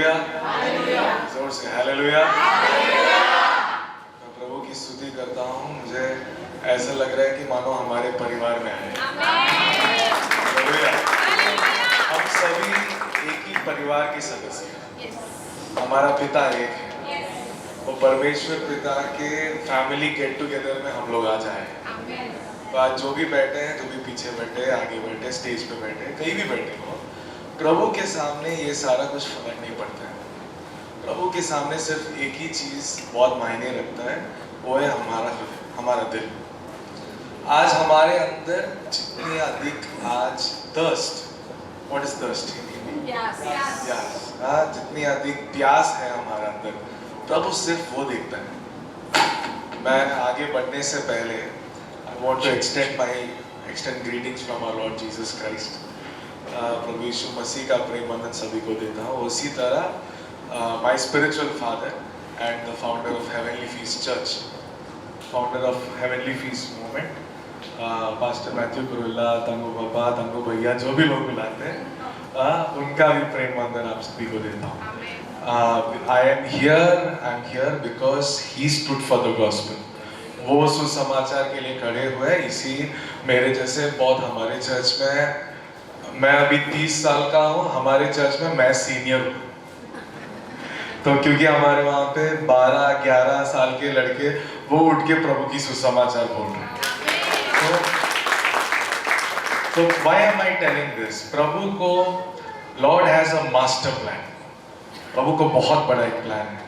Hallelujah, जोर से hallelujah. मैं प्रभु की स्तुति करता हूँ। मुझे ऐसा लग रहा है कि मानो हमारे परिवार में है। हालेलुया। हम सभी एक ही परिवार के सदस्य हैं। हमारा पिता एक है। वो परमेश्वर पिता के फैमिली गेट टुगेदर में हम लोग आज आए। तो आज जो भी बैठे हैं, जो भी पीछे बैठे, आगे बैठे, स्टेज पे बैठे, कहीं भी बैठे हो, प्रभु के सामने ये सारा कुछ फर्क नहीं पड़ता है। प्रभु के सामने सिर्फ एक ही चीज बहुत मायने रखता है, वो है हमारा दिल। आज हमारे अंदर जितनी अधिक आज थर्स्ट, व्हाट इज थर्स्ट? जितनी अधिक प्यास है हमारे अंदर, प्रभु सिर्फ वो देखता है। मैं आगे बढ़ने से पहले I want to extend greetings from our Lord Jesus Christ. प्रभु यीशु मसीह का प्रेम बंधन सभी को देता हूँ। उसी तरह my spiritual father and the founder of Heavenly Feast Church, founder of Heavenly Feast Movement, Pastor Matthew Kurulla, तंगू पापा, तंगू भैया, जो भी लोग बुलाते हैं, उनका भी प्रेम बंधन आप सभी को देता हूँ। I am here because he stood for the gospel. वो सुसमाचार के लिए खड़े हुए। इसी मेरे जैसे बहुत हमारे चर्च में, मैं अभी 30 साल का हूँ, हमारे चर्च में मैं सीनियर हूँ। तो क्योंकि हमारे वहाँ पे 12-11 साल के लड़के वो उठ के प्रभु की सुसमाचार बोल रहे हैं। तो why am I telling this? प्रभु को Lord has a master plan. प्रभु को बहुत बड़ा एक प्लान है,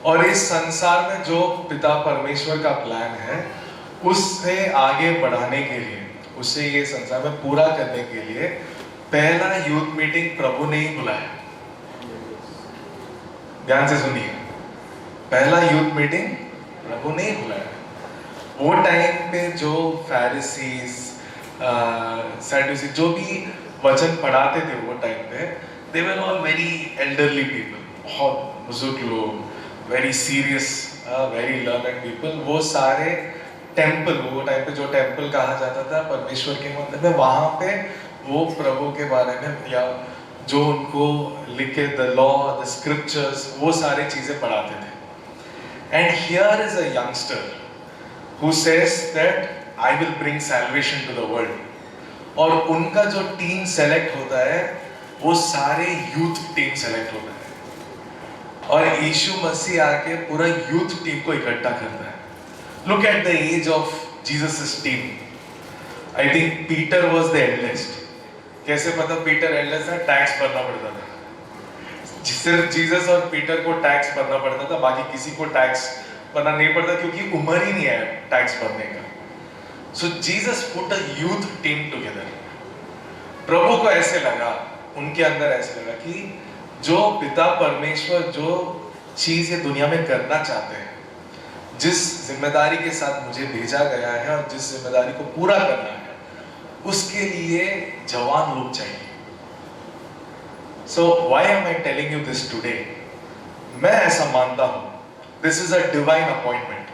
और इस संसार में जो पिता परमेश्वर का प्लान है, उससे आगे बढ़ाने के लिए, उसे ये संसार में पूरा करने के लिए पहला यूथ मीटिंग प्रभु ने ही बुलाया। ध्यान से सुनिए, पहला यूथ मीटिंग प्रभु ने ही बुलाया। वो टाइम पे जो फैरिसीज, सैडुसी, जो भी वचन पढ़ाते थे वो टाइम पे, they were all very elderly people, बहुत बुजुर्ग लोग, very serious, very learned people। वो सारे टेम्पल, वो टाइम पे जो टेम्पल कहा जाता था परमेश्वर के मंदिर में, वहाँ पे वो प्रभु के बारे में या जो उनको लिखे द लॉ, द स्क्रिप्चर्स, वो सारी चीजें पढ़ाते थे। And here is a youngster who says that I will bring salvation to the world. और उनका जो टीम सेलेक्ट होता है, वो सारे यूथ टीम सेलेक्ट होता है, और यीशु मसीह आके पूरा यूथ टीम को इकट्ठा करता है। Look at the age of Jesus team. I think Peter was the eldest. कैसे पता पीटर एल्डेस्ट था? टैक्स भरना पड़ता था। सिर्फ जीसस और पीटर को टैक्स भरना पड़ता था, बाकी किसी को टैक्स भरना नहीं पड़ता, क्योंकि उम्र ही नहीं है टैक्स भरने का। So Jesus put a youth team together. प्रभु को ऐसे लगा, उनके अंदर ऐसे लगा कि जो पिता परमेश्वर जो चीज ये दुनिया में करना चाहते हैं, जिस जिम्मेदारी के साथ मुझे भेजा गया है और जिस जिम्मेदारी को पूरा करना है, उसके लिए जवान लोग चाहिए। So why am I telling you this today? मैं ऐसा मानता हूँ, this is a divine appointment.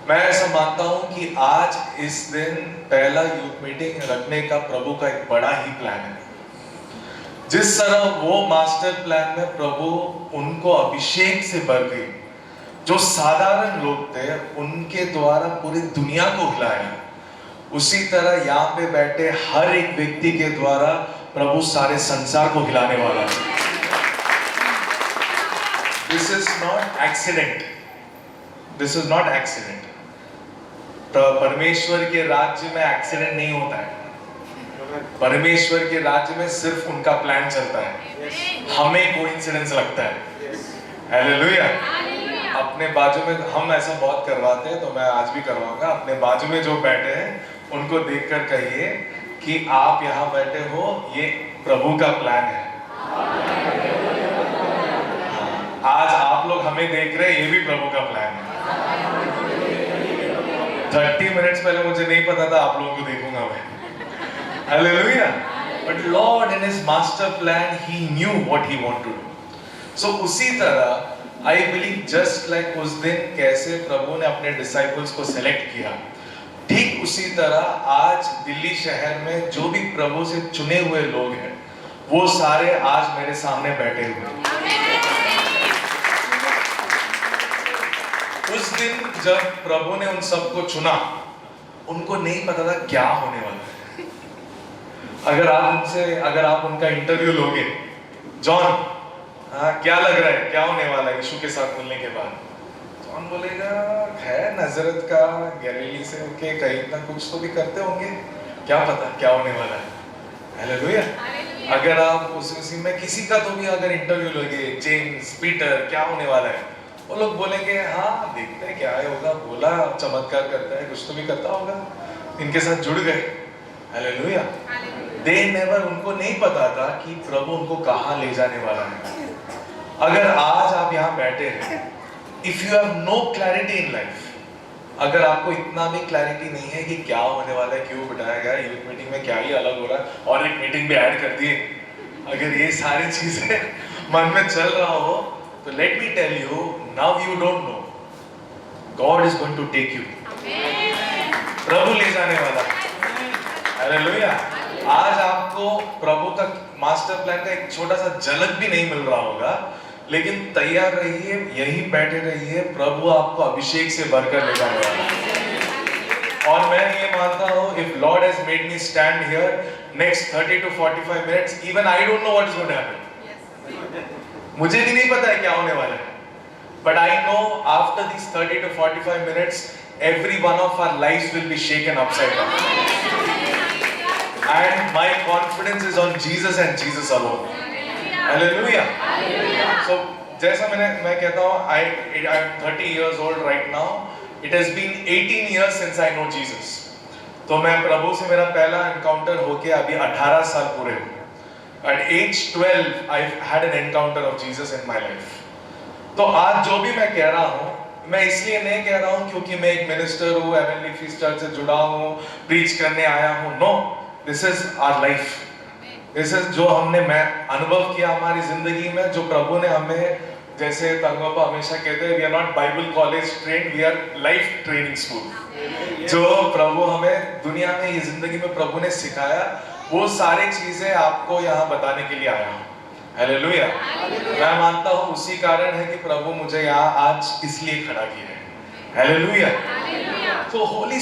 मैं ऐसा मानता हूँ कि आज इस दिन पहला यूथ मीटिंग रखने का प्रभु का एक बड़ा ही प्लान है। जिस तरह वो मास्टर प्लान में प्रभु उनको अभिषेक से भर गई, जो साधारण लोग थे उनके द्वारा पूरी दुनिया को हिलाया, उसी तरह यहाँ पे बैठे हर एक व्यक्ति के द्वारा प्रभु सारे संसार को हिलाने वाला है। This is not accident. This is not accident. परमेश्वर के राज्य में एक्सीडेंट नहीं होता है। परमेश्वर के राज्य में सिर्फ उनका प्लान चलता है, हमें कोइंसिडेंस लगता है। हालेलुया। अपने बाजू में हम ऐसा बहुत करवाते हैं, तो मैं आज भी करवाऊंगा। अपने बाजू में जो बैठे हैं उनको देखकर कहिए कि आप यहाँ बैठे हो, ये प्रभु का प्लान है। आज आप लोग हमें देख रहे हैं, ये भी प्रभु का प्लान है। 30 मिनट्स पहले मुझे नहीं पता था आप लोगों को देखूंगा मैं। Hallelujah. But Lord in His master plan, He knew what He wanted to do. So उसी तरह I believe just like उस दिन कैसे प्रभु ने अपने डिसाइपल्स को सेलेक्ट किया, ठीक उसी तरह आज दिल्ली शहर में जो भी प्रभु से चुने हुए लोग हैं, वो सारे आज मेरे सामने बैठे हुए। उस दिन जब प्रभु ने उन सबको चुना, उनको नहीं पता था क्या होने वाला है। अगर आप उनका इंटरव्यू लोगे, जॉन क्या लग रहा है, क्या होने वाला है यीशु के साथ मिलने के बाद, जॉन बोलेगा है नजरत का, गैलीली से, ओके, कहीं ना कुछ तो भी करते होंगे, क्या पता क्या होने वाला है। हालेलुया। अगर आप उसी में किसी का तो भी अगर इंटरव्यू लोगे, जेम्स, पीटर, क्या होने वाला है, वो लोग बोलेंगे हाँ देखते हैं क्या होगा, बोला चमत्कार करता है, कुछ तो भी करता होगा, इनके साथ जुड़ गए। हालेलुया। दे नेवर, उनको नहीं पता था कि प्रभु उनको कहाँ ले जाने वाला है। अगर आज आप यहाँ बैठे हैं, if you have no clarity in life, अगर आपको इतना भी क्लैरिटी नहीं है कि क्या होने वाला है, क्यों बिठाया गया यूथ मीटिंग में, क्या ही अलग हो रहा है, और एक मीटिंग भी ऐड कर दिए, अगर ये सारी चीजें मन में चल रहा हो, तो let me tell you, now you don't know, God is going to take you. प्रभु ले जाने वाला है। हालेलुया। आज आपको प्रभु का मास्टर प्लान का एक छोटा सा झलक भी नहीं मिल रहा होगा, लेकिन तैयार रहिए, यहीं बैठे रहिए, प्रभु आपको अभिषेक से भरकर ले जाने वाला है। और मैं ये मानता हूँ, if lord has made me stand here next 30 to 45 minutes, even I don't know what is going to happen, मुझे भी नहीं पता है क्या होने वाला है, but I know after this 30 to 45 minutes every one of our lives will be shaken upside down, and my confidence is on Jesus and Jesus alone. Hallelujah. So जैसा मैं कहता हूँ, I'm 30 years old right now. It has been 18 years since I know Jesus. तो मैं प्रभु से मेरा पहला encounter होके अभी 18 साल पूरे हुए। At age 12 I had an encounter of Jesus in my life. तो आज जो भी मैं कह रहा हूँ, मैं इसलिए नहीं कह रहा हूँ क्योंकि मैं एक मिनिस्टर हूँ, हेवनली फीस्ट चर्च से जुड़ा हूँ, प्रीच करने आया हूँ। No, this is our life. This is जो हमने मैं अनुभव किया हमारी जिंदगी में, जो प्रभु ने हमें, जैसे तंगोपा हमेशा कहते हैं, we are not Bible college trained, we are life training school. जो प्रभु हमें दुनिया में, ये जिंदगी में प्रभु ने सिखाया, वो सारी चीजें आपको यहाँ बताने के लिए आया हूँ। हालेलुया। मैं मानता हूँ उसी कारण है कि प्रभु मुझे यहाँ आज इसलिए खड़ा किया है। हालेलुया। तो Holi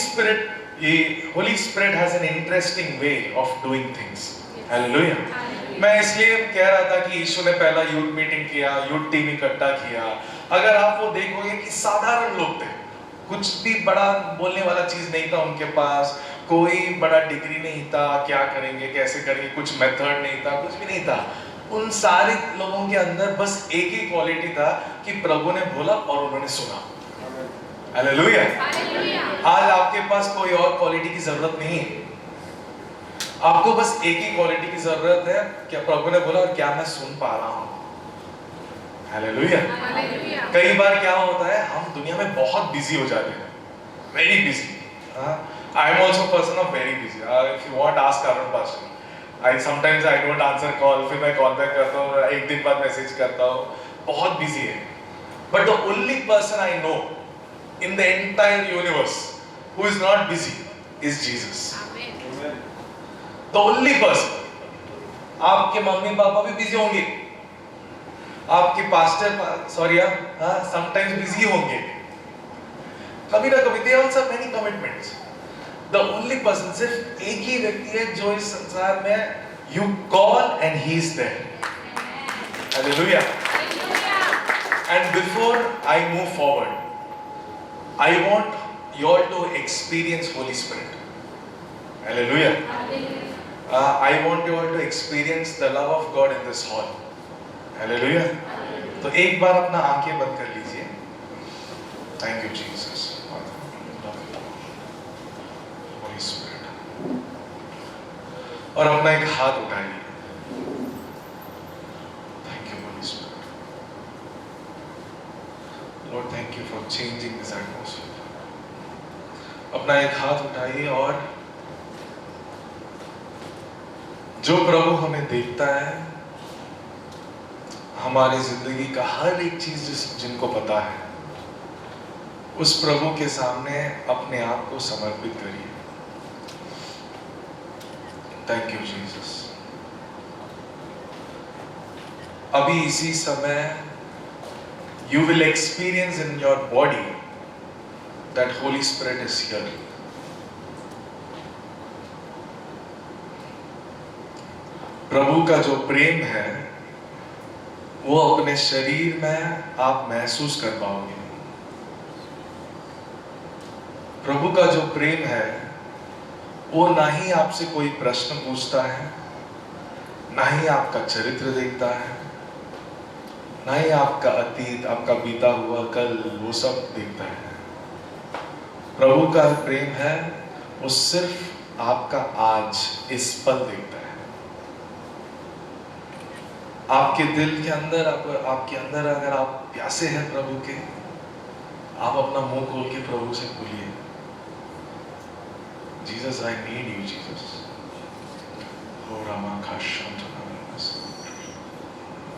spirit has an interesting way of doing things. Hallelujah. मैं इसलिए कह रहा था कि यीशु ने पहला यूथ मीटिंग किया, यूथ टीम इकट्ठा किया। अगर आप वो देखोगे कि साधारण लोग थे, कुछ भी बड़ा बोलने वाला चीज नहीं था उनके पास, कोई बड़ा डिग्री नहीं था, क्या करेंगे कैसे करेंगे, कुछ मेथड नहीं था, कुछ भी नहीं था। उन सारे लोगों के अंदर बस एक ही क्वालिटी था कि प्रभु ने बोला और उन्होंने सुना। हालेलुया। आज आपके पास कोई और क्वालिटी की जरूरत नहीं है, आपको बस एक ही क्वालिटी की जरूरत है, क्या प्रभु ने बोला और क्या मैं सुन पा रहा हूँ। हालेलुया। कई बार क्या होता है, हम दुनिया में बहुत बिजी हो जाते हैं, very busy. I am also person of very busy. If you want ask Arun pastor, sometimes I don't answer call, फिर मैं कॉल बैक करता हूँ, एक दिन बाद मैसेज करता हूँ, बहुत बिजी है। But the only person I know in the entire universe who is not busy is Jesus. The only person. आपके मम्मी पापा भी बिजी होंगे, आपके पास्टर sometimes बिजी होंगे, कभी ना कभी, they also have many commitments. The only person, सिर्फ एक ही व्यक्ति है जो इस संसार में you call and he is there. Hallelujah. And before I move forward, I want you all to experience Holy Spirit. Hallelujah. I want you all to experience the love of God in this hall. Hallelujah. तो एक बार अपना आंखें बंद कर लीजिए। Thank you Jesus. और अपना एक हाथ उठाइए। Thank you Holi spirit. Lord thank you for changing this atmosphere. अपना एक हाथ उठाइए और जो प्रभु हमें देखता है, हमारी जिंदगी का हर एक चीज जिनको पता है, उस प्रभु के सामने अपने आप को समर्पित करिए। Thank you, Jesus. अभी इसी समय you will experience in your body that Holy Spirit is here. प्रभु का जो प्रेम है वो अपने शरीर में आप महसूस कर पाओगे। प्रभु का जो प्रेम है वो ना ही आपसे कोई प्रश्न पूछता है, ना ही आपका चरित्र देखता है, ना ही आपका अतीत, आपका बीता हुआ कल, वो सब देखता है। प्रभु का प्रेम है वो सिर्फ आपका आज, इस पल देखता है। आपके दिल के अंदर, आपके अंदर अगर आप प्यासे हैं प्रभु के, आप अपना मुंह खोल के प्रभु से बोलिए, Jesus I need you Jesus. हो रामा खाशम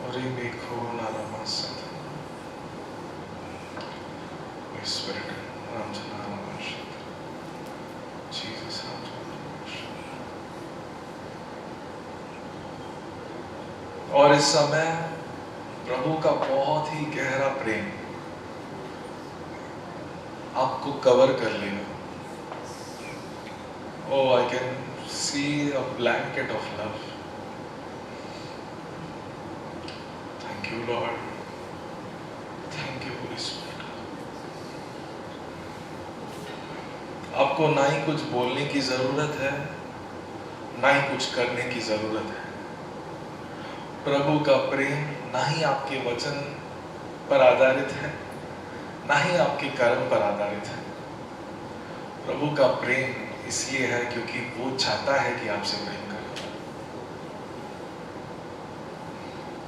और देखो नारामा सत स्पिरिट राम नारामा जीसस। और इस समय प्रभु का बहुत ही गहरा प्रेम आपको कवर कर लेगा। Oh, I can see a blanket of love. Thank you, Lord. Thank you, Holy Spirit. आपको ना ही कुछ बोलने की जरूरत है, ना ही कुछ करने की जरूरत है। प्रभु का प्रेम ना ही आपके वचन पर आधारित है, ना ही आपके कर्म पर आधारित है। प्रभु का प्रेम इसलिए है क्योंकि वो चाहता है कि आपसे प्रेम करे।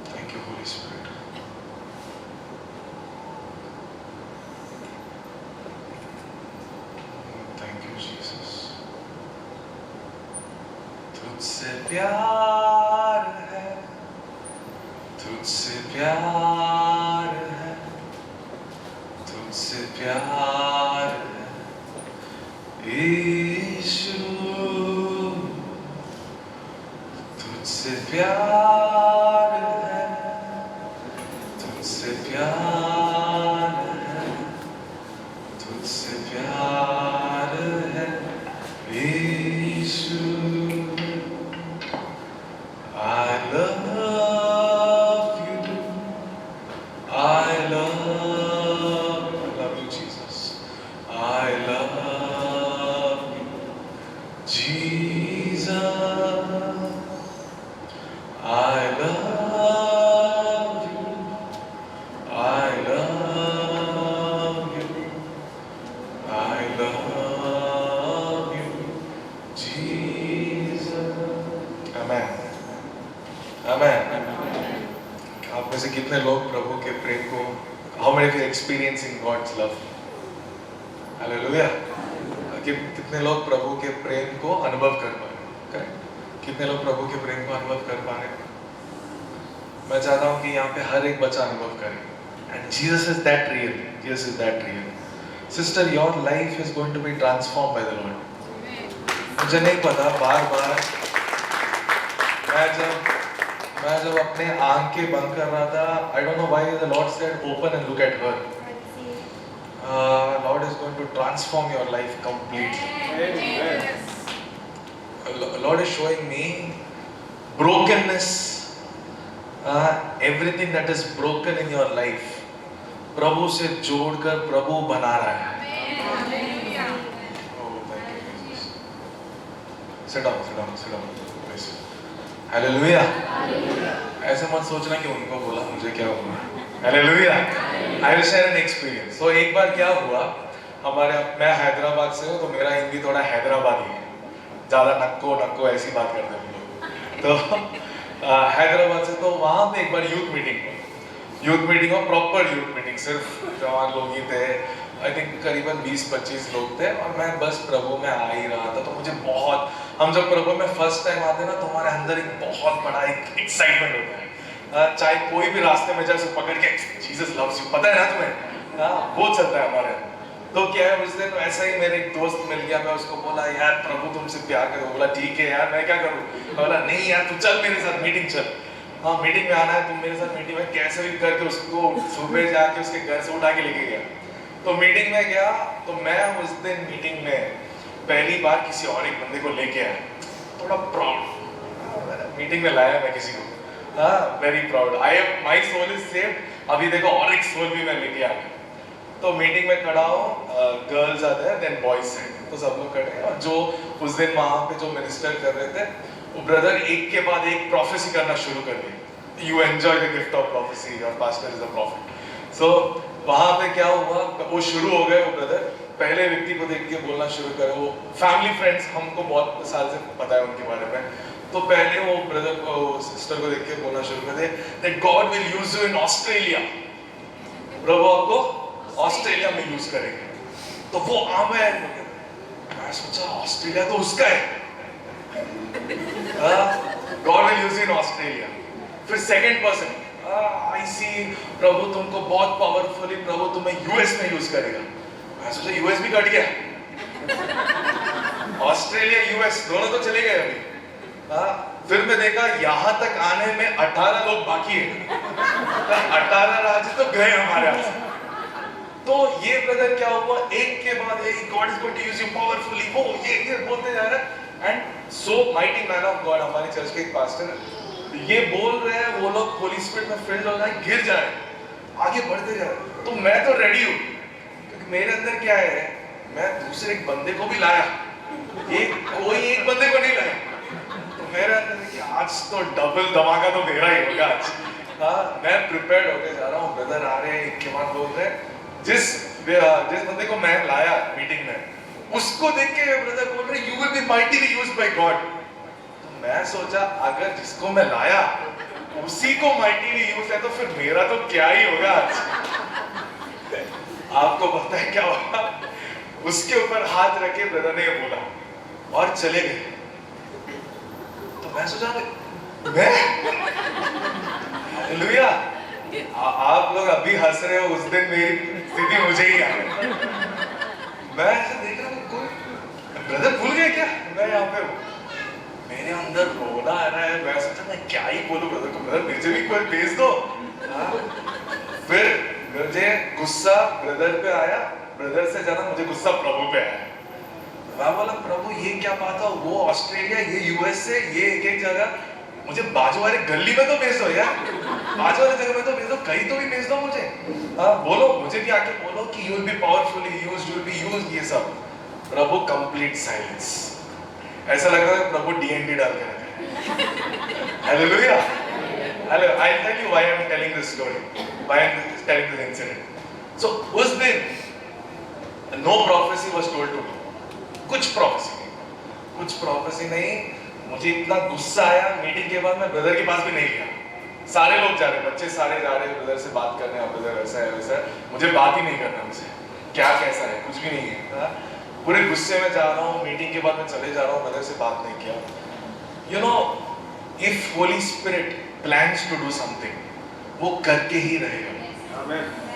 Thank you Holi spirit. Thank you Jesus. तुझसे प्यार है, तुझसे प्यार है, तुझसे प्यार है यीशु, तुझसे प्यार है, तुझसे प्यार है, तुझसे प्यार है यीशु। I love you, I love you Jesus, I love you Jesus, I love you, I love you, I love you Jesus। Amen। Amen। आप में से कितने लोग प्रभु के प्रेम को, how many of you experiencing God's love? Hallelujah। कितने लोग प्रभु के प्रेम को अनुभव कर पा रहे हैं? कितने लोग प्रभु के प्रेम को अनुभव कर पा रहे हैं? मैं चाहता हूँ कि यहाँ पे हर एक बच्चा अनुभव करे। And Jesus is that real. Jesus is that real. Sister, your life is going to be transformed by the Lord। मुझे नहीं पता, बार-बार मैं जब अपने आंखें बंद कर रहा था, I don't know why the Lord said open and look at her। Lord is going to transform your life completely। Lord is showing me brokenness, everything that is broken in your life, प्रभु से जोड़कर प्रभु बना रहा है। Oh, thank you Jesus। Sit down, sit down, sit down, please। Hallelujah। ऐसे मत सोचना कि उनको बोला मुझे क्या हुआ। Hallelujah। I will share an experience। So एक बार क्या हुआ, मैं हैदराबाद से हूँ तो मेरा हिंदी थोड़ा हैदराबादी है, ज़्यादा नक्को ऐसी बात करते हैं लोग। तो हैदराबाद से, तो वहाँ पे एक बार यूथ मीटिंग और प्रॉपर यूथ मीटिंग, सिर्फ जवान लोग ही थे। आई थिंक करीबन 20-25 लोग थे और मैं बस प्रभु में आ ही रहा था। तो मुझे बहुत, हम जब प्रभु में फर्स्ट टाइम आते हैं ना तो हमारे अंदर एक बहुत बड़ा एक एक्साइटमेंट होता है। चाहे कोई भी रास्ते में जाए पकड़ के जीसस लव्स यू, पता है ना तुम्हें, वो चलता है हमारे। तो क्या है, उस दिन ऐसा ही मेरे एक दोस्त मिल गया, मैं उसको बोला यार प्रभु तुमसे प्यार करे। बोला ठीक है यार मैं क्या करूँ, बोला नहीं यार तू चल मेरे साथ मीटिंग चल। हाँ मीटिंग में आना है, तुम मेरे साथ मीटिंग में कैसे भी करके उसको सुबह जाके उसके घर से उठा के लेके गया। तो मीटिंग में गया तो मैं उस दिन मीटिंग में पहली बार किसी और एक बंदे को लेके आया, थोड़ा प्राउड, मीटिंग में लाया मैं किसी को, हाँ very proud, I have my soul is saved, अभी देखो और एक सोल भी मैं लेके आ गया। तो मीटिंग में खड़ा हूँ, गर्ल्स आते हैं देन बॉयज से, तो सब लोग खड़े हैं और जो उस दिन वहाँ पे जो मिनिस्टर कर रहे थे वो ब्रदर एक के बाद एक प्रोफेसी करना शुरू कर दिए। You enjoy the gift of prophecy, your pastor is a prophet. सो वहाँ पे क्या हुआ, वो शुरू हो गए, वो ब्रदर पहले व्यक्ति को देख के बोलना शुरू करे, वो फैमिली फ्रेंड्स हमको बहुत साल से पता है उनके बारे में, तो पहले वो ब्रदर को सिस्टर को देख के बोलना शुरू कर दे that God will use you in Australia, प्रभु आपको ऑस्ट्रेलिया में यूज करेंगे। तो वो आमेन, मैं सोचा ऑस्ट्रेलिया तो उसका है, God will use in Australia. फिर सेकंड पर्सन, आई सी प्रभु तुमको बहुत पावरफुली, प्रभु तुम्हें यूएस में यूज करेगा। मैं सोचा यूएस भी कट गया, ऑस्ट्रेलिया यूएस दोनों तो चले गए अभी। फिर मैं देखा यहाँ तक आने में 18 लोग बाकी है, 18 राज्य तो गए हमारे यहाँ से। तो ये ब्रदर क्या हुआ, एक के बाद एक God is going to use you powerfully, वो ये बोलते जा रहा है। And so mighty man of God, हमारे चर्च के एक पास्टर है, ये बोल रहे हैं, वो लोग होली स्पिरिट में फिल्ड हो जाए, गिर जाए, आगे बढ़ते जाए। तो मैं तो रेडी हूँ, क्योंकि मेरे अंदर क्या है, मैं दूसरे एक बंदे को भी लाया, कोई एक बंदे को नहीं लाया, तो मेरे अंदर कि आज तो डबल धमाका तो मेरा ही होगा आज। हाँ मैं प्रिपेयर्ड होके जा रहा हूँ, ब्रदर आ रहे हैं, एक के बाद बोल रहे हैं। जिस बंदे को मैं लाया मीटिंग में, उसको देख के ब्रदर बोल रहे you will be mightily used by God. तो मैं सोचा अगर जिसको मैं लाया उसी को माइटीली यूज है तो फिर मेरा तो क्या ही होगा आज। आपको पता है क्या हुआ, उसके ऊपर हाथ रखे ब्रदर ने ये बोला और चले गए। तो मैं सोचा मैं हालेलुया, आप लोग अभी हंस रहे हो, उस दिन मेरी स्थिति मुझे ही आ गई। मैं ऐसे देख रहा हूँ, कोई ब्रदर भूल गए क्या मैं यहाँ पे हूँ, मेरे अंदर रोना आ रहा है। मैं सोचा मैं क्या ही बोलूं ब्रदर को, ब्रदर मुझे भी कोई भेज दो। फिर मुझे गुस्सा ब्रदर पे आया, ब्रदर से ज्यादा मुझे गुस्सा प्रभु पे आया। मैं बोला प्रभु ये क्या बात है, वो ऑस्ट्रेलिया, ये यूएस से, ये एक एक जगह, मुझे बाजू वाले गली में तो भेज दो यार, बाजू वाले जगह में तो भेज दो, कहीं तो भी भेज दो मुझे। बोलो मुझे भी आके बोलो कि you will B powerfully used, you will be used, ये सब। प्रभु कंप्लीट साइलेंस, ऐसा लग रहा है प्रभु डीएनडी डाल के रखे। Hallelujah, hello, I tell you why I am telling this story, why I am telling this incident. So उस दिन no prophecy was told to me, कुछ प्रोफेसी नहीं। मुझे इतना गुस्सा आया, मीटिंग के बाद मैं ब्रदर के पास भी नहीं गया। सारे लोग जा रहे, बच्चे सारे जा रहे ब्रदर से बात करने, और ब्रदर ऐसा है वैसा है, मुझे बात ही नहीं करना, मुझे क्या कैसा है कुछ भी नहीं है। पूरे गुस्से में जा रहा हूँ, मीटिंग के बाद मैं चले जा रहा हूँ, ब्रदर से बात नहीं किया। You know, if Holy Spirit plans to do something, वो करके ही रहेगा।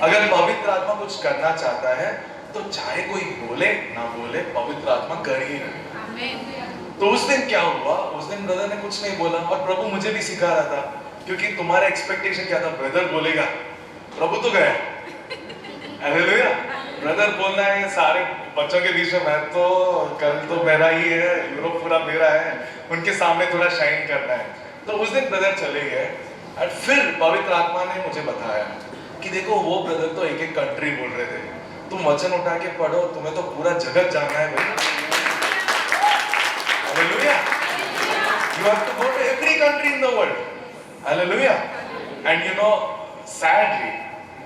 अगर पवित्र आत्मा कुछ करना चाहता है तो चाहे कोई बोले ना बोले, पवित्र आत्मा कर ही रहेगा। तो उस दिन क्या हुआ, उस दिन ब्रदर ने कुछ नहीं बोला, और प्रभु मुझे भी सिखा रहा था, क्योंकि तुम्हारा एक्सपेक्टेशन क्या था, ब्रदर बोलेगा, प्रभु तो गया। हालेलुया, ब्रदर बोलना है सारे बच्चों के बीच में, मैं तो कल तो मेरा ही है, यूरोप पूरा मेरा है, उनके सामने थोड़ा शाइन करना है। तो उस दिन ब्रदर चले गए, और फिर पवित्र आत्मा ने मुझे बताया कि देखो वो ब्रदर तो एक एक कंट्री बोल रहे थे, तुम वचन उठा के पढ़ो, तुम्हें तो पूरा जगत जाना है भाई। Hallelujah. You have to go to every country in the world. Hallelujah. And you know, sadly,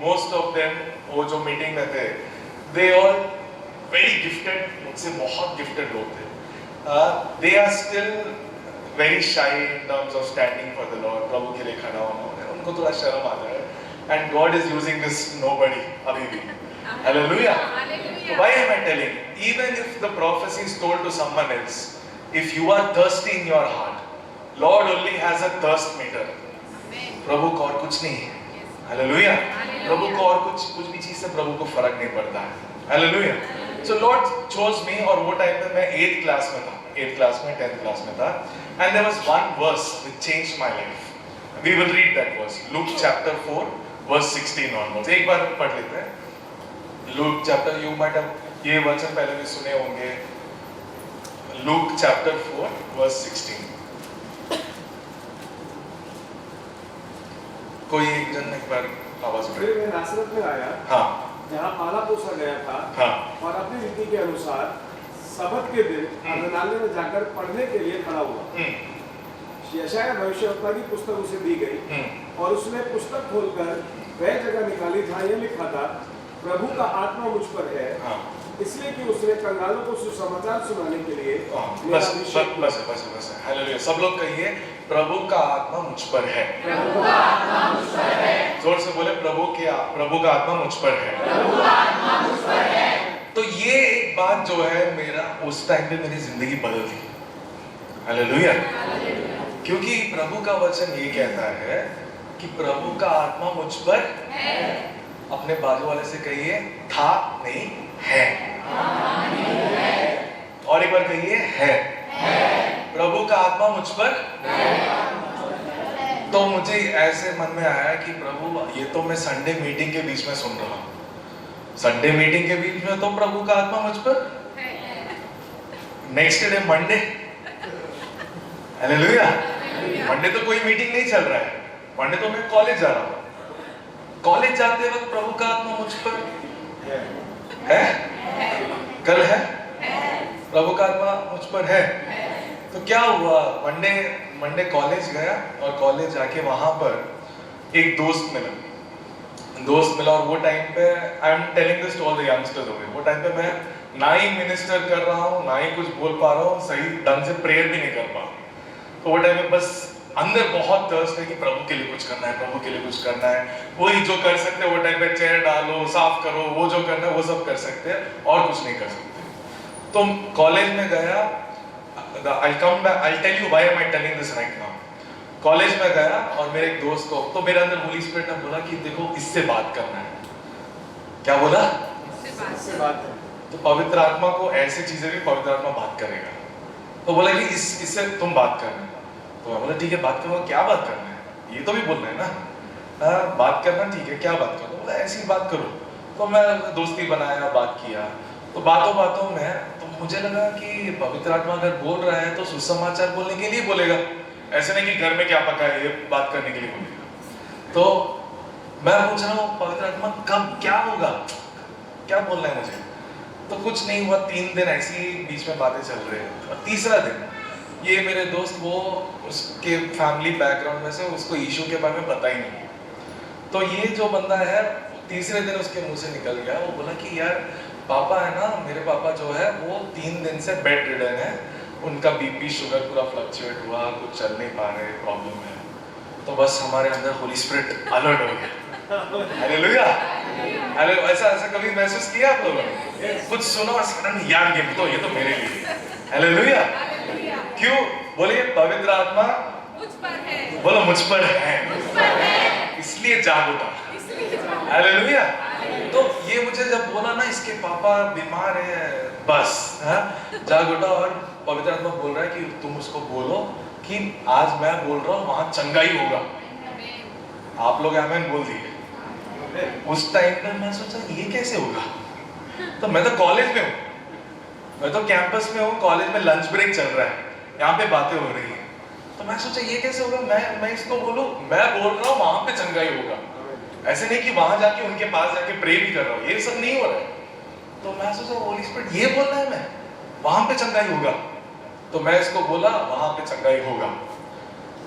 most of them, वो जो मीटिंग में थे, they all very gifted, मुझसे बहुत gifted लोग थे. They are still very shy in terms of standing for the Lord. प्रभु के लिए खड़ा होना, उनको थोड़ा शर्म आता है. And God is using this nobody अभी भी. Hallelujah. So why am I telling? Even if the prophecy is told to someone else, if you are thirsty in your heart, Lord only has a thirst meter. प्रभु को और कुछ नहीं है। Hallelujah. प्रभु को और कुछ भी चीज से प्रभु को फर्क नहीं पड़ता है। Hallelujah. So Lord chose me, और वो टाइम पे मैं 8th क्लास में था, 8th क्लास में 10th क्लास में था, and there was one verse which changed my life. We will read that verse. Luke chapter 4, verse 16 onwards. एक बार पढ़ लेते हैं. Luke chapter, you might have ये वचन पहले भी सुने होंगे. Luke chapter 4, verse 16. कोई एक जन एक बार आवाज उठाए. फिर वे नासरत में आया, हाँ, जहाँ पाला पोसा गया था, हाँ, और अपनी रीति के अनुसार सबत के दिन आराधनालय में जाकर पढ़ने के लिए खड़ा हुआ। यशायाह भविष्यवक्ता की पुस्तक उसे दी गई और उसने पुस्तक खोलकर वह जगह निकाली जहाँ यह लिखा था, प्रभु का आत्मा मुझ पर है, इसलिए कि उसने कंगालों को सुसमाचार सुनाने के लिए मेरा अभिषेक किया। बस हालेलुया. सब लोग कहिए प्रभु का आत्मा मुझ पर है. प्रभु का आत्मा मुझ पर है। जोर से बोले प्रभु का आत्मा मुझ पर है. प्रभु का आत्मा मुझ पर है। तो ये एक बात जो है मेरा उस टाइम पे मेरी जिंदगी बदल दी. हालेलुया. क्योंकि प्रभु का वचन ये कहता है कि प्रभु का आत्मा मुझ पर है। अपने बाजू वाले से कहिए था नहीं है. और एक बार कहिए है. प्रभु का आत्मा मुझ पर है. तो मुझे ऐसे मन में आया कि प्रभु ये तो मैं संडे मीटिंग के बीच में सुन रहा हूँ. संडे मीटिंग के बीच में तो प्रभु का आत्मा मुझ पर, next day Monday, hallelujah, Monday तो कोई मीटिंग नहीं चल रहा है, मंडे तो मैं कॉलेज जा रहा हूँ. कॉलेज जाते वक्त प्रभु का आत्मा मुझ पर है. कल है प्रभु का आत्मा मुझ पर है. तो क्या हुआ, मंडे कॉलेज गया और कॉलेज जाके वहां पर एक दोस्त मिला और वो टाइम पे I am telling this to all the youngsters over, वो टाइम पे मैं ना ही मिनिस्टर कर रहा हूँ, ना ही कुछ बोल पा रहा हूँ, सही ढंग से प्रेयर भी नहीं कर पा रहा हूँ. तो वो टाइम पे बस अंदर बहुत थर्स्ट है कि प्रभु के लिए कुछ करना है, प्रभु के लिए कुछ करना है. वही जो कर सकते हैं वो टाइम पे, चेयर डालो, साफ करो, वो जो करना है वो सब कर सकते हैं और कुछ नहीं कर सकते. तो कॉलेज में गया, I'll tell you why am I telling this right now. College में गया और मेरे एक दोस्त को, तो मेरे अंदर होली स्पिरिट ने बोला कि देखो इससे बात करना है. क्या बोला? इससे बात है। तो पवित्र आत्मा को ऐसी चीजें भी पवित्र आत्मा बात करेगा. तो बोला कि इससे तुम बात करना. तो मैं बोला ठीक है बात करूँगा. क्या बात करना है, ये तो भी बोलना है ना. बात करना ठीक है, क्या बात करो? बोला ऐसी बात करो. तो मैं दोस्ती बनाया, बात किया. तो बातों में तो मुझे लगा कि पवित्र आत्मा अगर बोल रहा है तो सुसमाचार बोलने के लिए बोलेगा, ऐसे नहीं कि घर में क्या पका है ये बात करने के लिए बोलेगा. तो मैं पूछ रहा हूँ पवित्र आत्मा कब क्या होगा, क्या बोलना है मुझे. तो कुछ नहीं हुआ. 3 दिन ऐसी बीच में बातें चल रही है. और तीसरा दिन ये मेरे दोस्त, वो उसके फैमिली बैकग्राउंड में से उसको यीशु के बारे में पता ही नहीं. तो ये जो बंदा है तीसरे दिन उसके मुंह से निकल गया, वो बोला कि यार पापा है ना, मेरे पापा जो है वो 3 दिन से बेड रिडन है, उनका बीपी शुगर पूरा फ्लक्चुएट हुआ, कुछ चल नहीं पा रहे, प्रॉब्लम है. तो बस हमारे अंदर होली स्पिरिट अलर्ट हो गया. हालेलुया. ऐसा कभी महसूस किया आप लोगों ने? कुछ सुनो और सडन यार ये तो मेरे लिए. हालेलुया. क्यों? बोलिए पवित्र आत्मा मुझ पर है। बोलो मुझ पर है, इसलिए जाग उठा. हालेलुया. तो ये मुझे जब बोला ना इसके पापा बीमार है, बस जाग उठा और पवित्र आत्मा बोल रहा है कि तुम उसको बोलो कि आज मैं बोल रहा हूँ वहां चंगाई होगा. आप लोग आमीन बोल दिए. उस टाइम पे मैं सोचा ये कैसे होगा. तो मैं तो कॉलेज में हूँ, मैं तो कैंपस में हूँ, कॉलेज में लंच ब्रेक चल रहा है, यहाँ पे बातें हो रही है. तो मैं सोचा ये कैसे होगा. मैं इसको बोलूँ, मैं बोल रहा हूँ वहां पे चंगाई होगा. ऐसे नहीं कि वहां जाके उनके पास जाके प्रे भी कर रहा हूँ, ये सब नहीं हो रहा है. तो मैं सोचा होली स्पिरिट ये बोल रहा है मैं वहां पे चंगाई होगा. तो मैं इसको बोला वहां पे चंगाई होगा.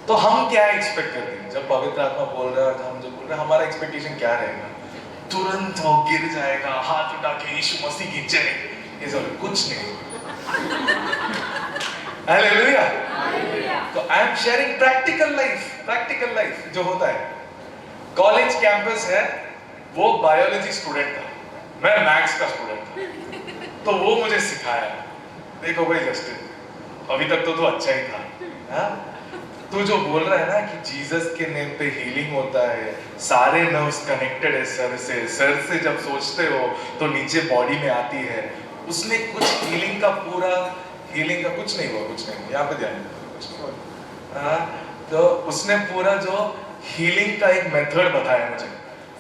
तो हम क्या एक्सपेक्ट करते हैं जब पवित्र आत्मा बोल रहा है, हम जब बोल रहे हैं, हमारा एक्सपेक्टेशन क्या रहेगा? तुरंत वो गिर जाएगा, हाथ उठा के यीशु मसीह की जय, ये सब कुछ नहीं. हालेलुया. तो I am sharing practical life जो होता है. कॉलेज कैंपस है, वो बायोलॉजी स्टूडेंट था, मैं मैथ्स का स्टूडेंट था. तो वो मुझे सिखाया, देखो भाई जस्टिन अभी तक तो तू अच्छा ही था. तू जो बोल रहा है ना कि जीसस के नेम पे हीलिंग होता है, सारे नर्व्स कनेक्टेड है सर से जब सोचते हो तो नीचे बॉडी में आती है. उसने कुछ हीलिंग का कुछ नहीं हुआ. यहाँ पे ध्यान. तो उसने पूरा जो हीलिंग का एक मेथड बताया मुझे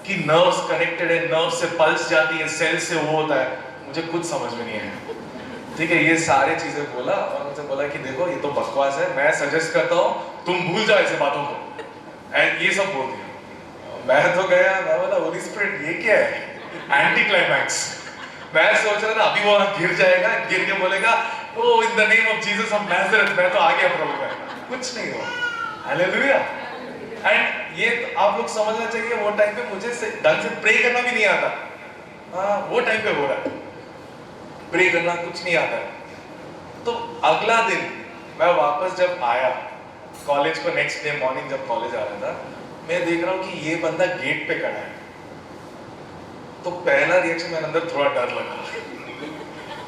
कि नर्व्स कनेक्टेड है, नर्व से पल्स जाती है, सेल से वो होता है। मुझे कुछ समझ में नहीं आया। ठीक है, ये सारी चीजें बोला और मुझे बोला कि देखो ये तो बकवास है, मैं सजेस्ट करता हूँ तुम भूल जाओ ऐसे बातों को, एंड ये सब बोल दिया। मैं तो गया, मैं बोला होली स्पिरिट ये क्या है, एंटी क्लाइमैक्स। मैं सोच रहा था अभी वो गिर जाएगा, गिर के बोलेगा oh in the name of Jesus of Nazareth, मैं तो आ गया प्रभु में। कुछ नहीं हुआ, हालेलुया। एंड ये तो आप लोग समझना चाहिए, वो टाइम पे मुझे ढंग से प्रे करना भी नहीं आता। हाँ, वो टाइम पे हो रहा है, प्रे करना कुछ नहीं आता है। तो अगला दिन मैं वापस जब आया कॉलेज को, नेक्स्ट डे मॉर्निंग जब कॉलेज आ रहा था, मैं देख रहा हूँ कि ये बंदा गेट पे खड़ा है। तो पहला रिएक्शन मेरे अंदर थोड़ा डर लगा।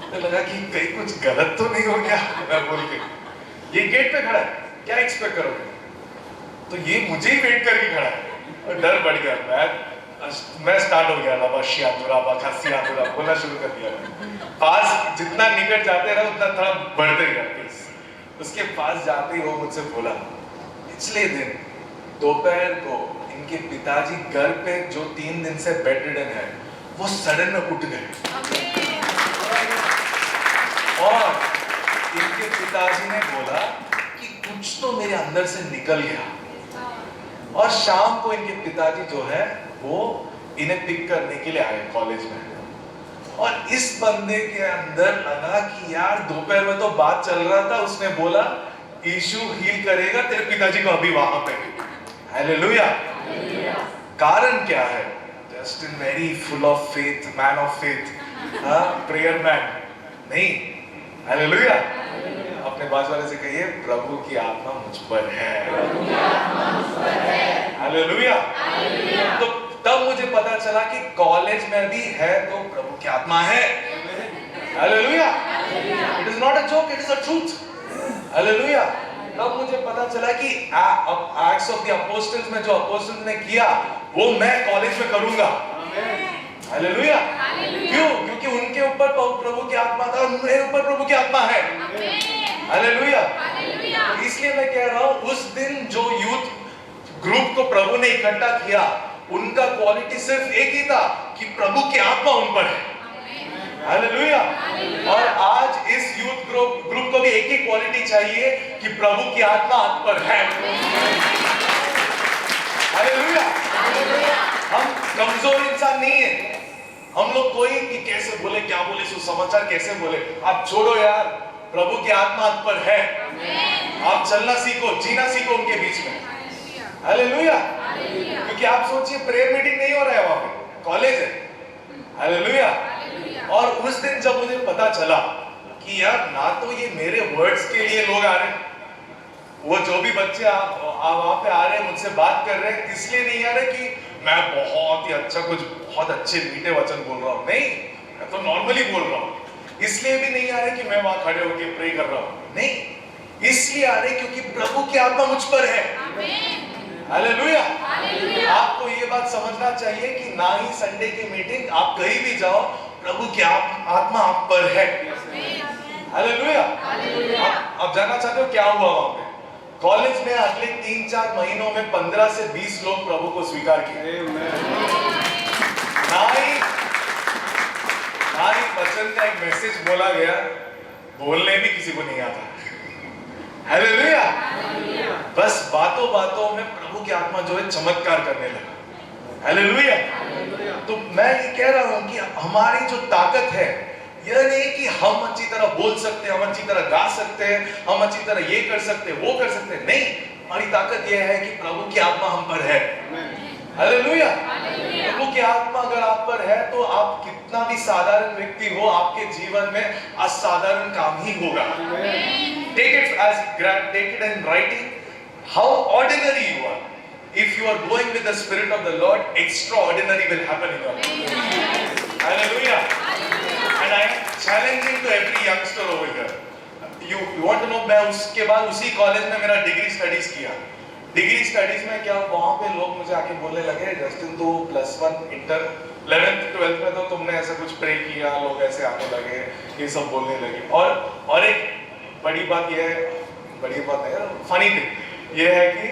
तो लगा कि कहीं कुछ गलत तो नहीं हो गया। मैं बोल के ये गेट पे खड़ा है, क्या एक्सपेक्ट करोगे? तो ये मुझे ही वेट करके खड़ा है, और डर बढ़ गया। मैं स्टार्ट हो गया, लबाशिया दुराबा खासिया दुरा बोलना शुरू कर दिया। पास जितना निकट जाते रहो उतना थोड़ा बढ़ते गया पेस। उसके पास जाते ही वो मुझसे बोला, पिछले दिन दोपहर को इनके पिताजी घर पे जो 3 दिन से बेड रिडन है, वो सडन में उठ गए और इनके पिताजी ने बोला कि कुछ तो मेरे अंदर से निकल गया। और शाम को इनके पिताजी जो है वो इन्हें पिक करने के लिए आए कॉलेज में। और इस बंदे के अंदर लगा कि यार दोपहर में तो बात चल रहा था, उसने बोला यीशु हील करेगा तेरे पिताजी को अभी वहां पे। हालेलुया। कारण क्या है? Justin very full of faith, man of faith, prayer man नहीं। हालेलुया। अपने बाजू वाले से कहिए प्रभु की आत्मा मुझ पर है। हालेलुया। तो तब मुझे पता चला कि कॉलेज में भी है तो प्रभु की आत्मा है। Hallelujah. It is not a joke, it is a truth. Hallelujah. तब मुझे पता चला कि एक्ट्स ऑफ द अपोस्टल्स में जो अपोस्टल्स ने किया वो मैं कॉलेज में करूंगा। हालेलुया। क्यों? क्योंकि उनके ऊपर प्रभु की आत्मा था और मेरे ऊपर प्रभु की आत्मा है। हालेलुया। इसलिए मैं कह रहा हूं, उस दिन जो यूथ ग्रुप को प्रभु ने इकट्ठा किया, उनका क्वालिटी सिर्फ एक ही था कि प्रभु की आत्मा उन पर है। हालेलुया। और आज इस यूथ ग्रुप को भी एक ही क्वालिटी चाहिए कि प्रभु की आत्मा आप पर है। हालेलुया। हम कमजोर इंसान नहीं है। हम लोग कोई कि कैसे बोले, क्या बोले, सुसमाचार कैसे बोले, आप छोड़ो यार। प्रभु की आत्मा आप पर है। आप चलना सीखो, जीना सीखो उनके बीच में। हालेलुया। क्योंकि आप सोचिए प्रेयर मीटिंग नहीं हो रहा है वहां पे, कॉलेज है। हालेलुया। और उस दिन जब मुझे पता चला कि यार ना तो ये मेरे वर्ड्स के लिए लोग आ रहे हैं, वो जो भी बच्चे वहां पे आ रहे हैं मुझसे बात कर रहे हैं, इसलिए नहीं आ रहे कि मैं बहुत ही अच्छा कुछ बहुत अच्छे मीठे वचन बोल रहा हूँ, नहीं, मैं तो नॉर्मली बोल रहा हूँ। इसलिए भी नहीं आ रहे कि मैं वहां खड़े होकर प्रे कर रहा हूँ, नहीं, इसलिए आ रहे क्योंकि प्रभु की आत्मा मुझ पर है। हालेलुया। आपको ये बात समझना चाहिए कि ना ही संडे की मीटिंग, आप कहीं भी जाओ, प्रभु की आत्मा आप पर है। हालेलुया। आप जानना चाहते हो क्या हुआ वहां पे? कॉलेज में अगले 3-4 महीनों में 15 से 20 लोग प्रभु को स्वीकार किए। ना ही वचन का एक मैसेज बोला गया, बोलने भी किसी को नहीं आता। हालेलुया। बस बातों बातों में प्रभु की आत्मा जो है चमत्कार करने लगा। हालेलुया। तो मैं ये कह रहा हूं कि हमारी जो ताकत है, यह नहीं कि हम अच्छी तरह बोल सकते हैं, हम अच्छी तरह गा सकते हैं, हम अच्छी तरह ये कर सकते हैं, वो कर सकते हैं, नहीं, हमारी ताकत यह है कि प्रभु की आत्मा हम पर है। हालेलुया। प्रभु की आत्मा अगर आप पर है तो आप कितना भी साधारण व्यक्ति हो, आपके जीवन में असाधारण काम ही होगा। Take it in writing, how ordinary you are. If you are going with the Spirit of the Lord, extraordinary will happen in your life. Hallelujah. And I am challenging to every youngster over here. You want to know, मैं उसके बाद उसी college में मेरा degree studies किया। Degree studies में क्या, वहां पे लोग मुझे आके बोलने लगे, जस्टिन तो +1 इंटर 11th 12th में तो तुमने ऐसा कुछ प्रे किया, लोग ऐसे आने लगे, ये सब बोलने लगे। और एक बड़ी बात यह है, बड़ी बात है, फनी थिंग ये है कि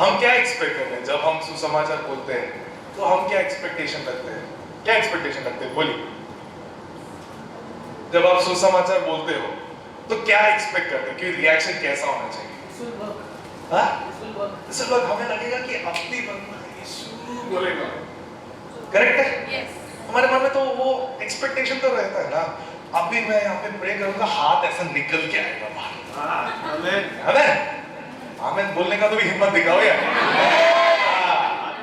हम क्या एक्सपेक्ट करते हैं जब हम सुसमाचार बोलते हैं? तो हम क्या एक्सपेक्टेशन रखते हैं? क्या एक्सपेक्टेशन रखते हैं? बोलिए। जब आप सुसमाचार बोलते हो तो क्या एक्सपेक्ट करते हैं कि रिएक्शन कैसा होना चाहिए? हाँ? इस वक्त हमें लगेगा कि अपनी यीशु बोलेगा, करेक्ट है? Yes. हमारे मन में तो वो एक्सपेक्टेशन तो रहता है ना। अभी मैं यहाँ पे प्रे करूंगा, हाथ ऐसा निकल के आएगा बाहर। आमीन। आमीन। आमीन बोलने का तो भी हिम्मत दिखाओ यार।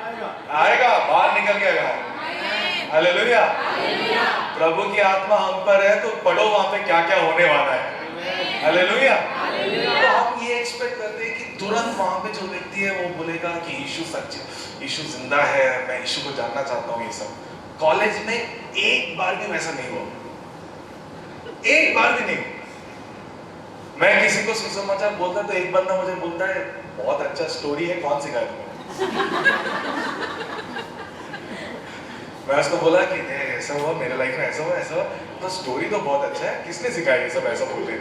आएगा। आएगा, बाहर निकल के आएगा। Amen. हालेलुया। Hallelujah. प्रभु की आत्मा हम पर है तो पढ़ो वहां पे क्या क्या होने वाला है। हालेलुया। तो हम ये एक्सपेक्ट करते हैं कि तुरंत वहां पे जो व्यक्ति है वो बोलेगा कि यीशु सच, यीशु जिंदा है, मैं यीशु को जानना चाहता हूँ। ये सब कॉलेज में एक बार भी वैसा नहीं हुआ, एक बार भी नहीं। मैं किसी को सुसमाचार बोलता तो एक बंदा मुझे बोलता है बहुत अच्छा स्टोरी है, कौन सिखाया तुम्हें? मैं उसको बोला कि ऐसा हुआ मेरे लाइफ में, ऐसा हुआ ऐसा हुआ, तो स्टोरी तो बहुत अच्छा है, किसने सिखाया ये सब ऐसा बोलते हैं?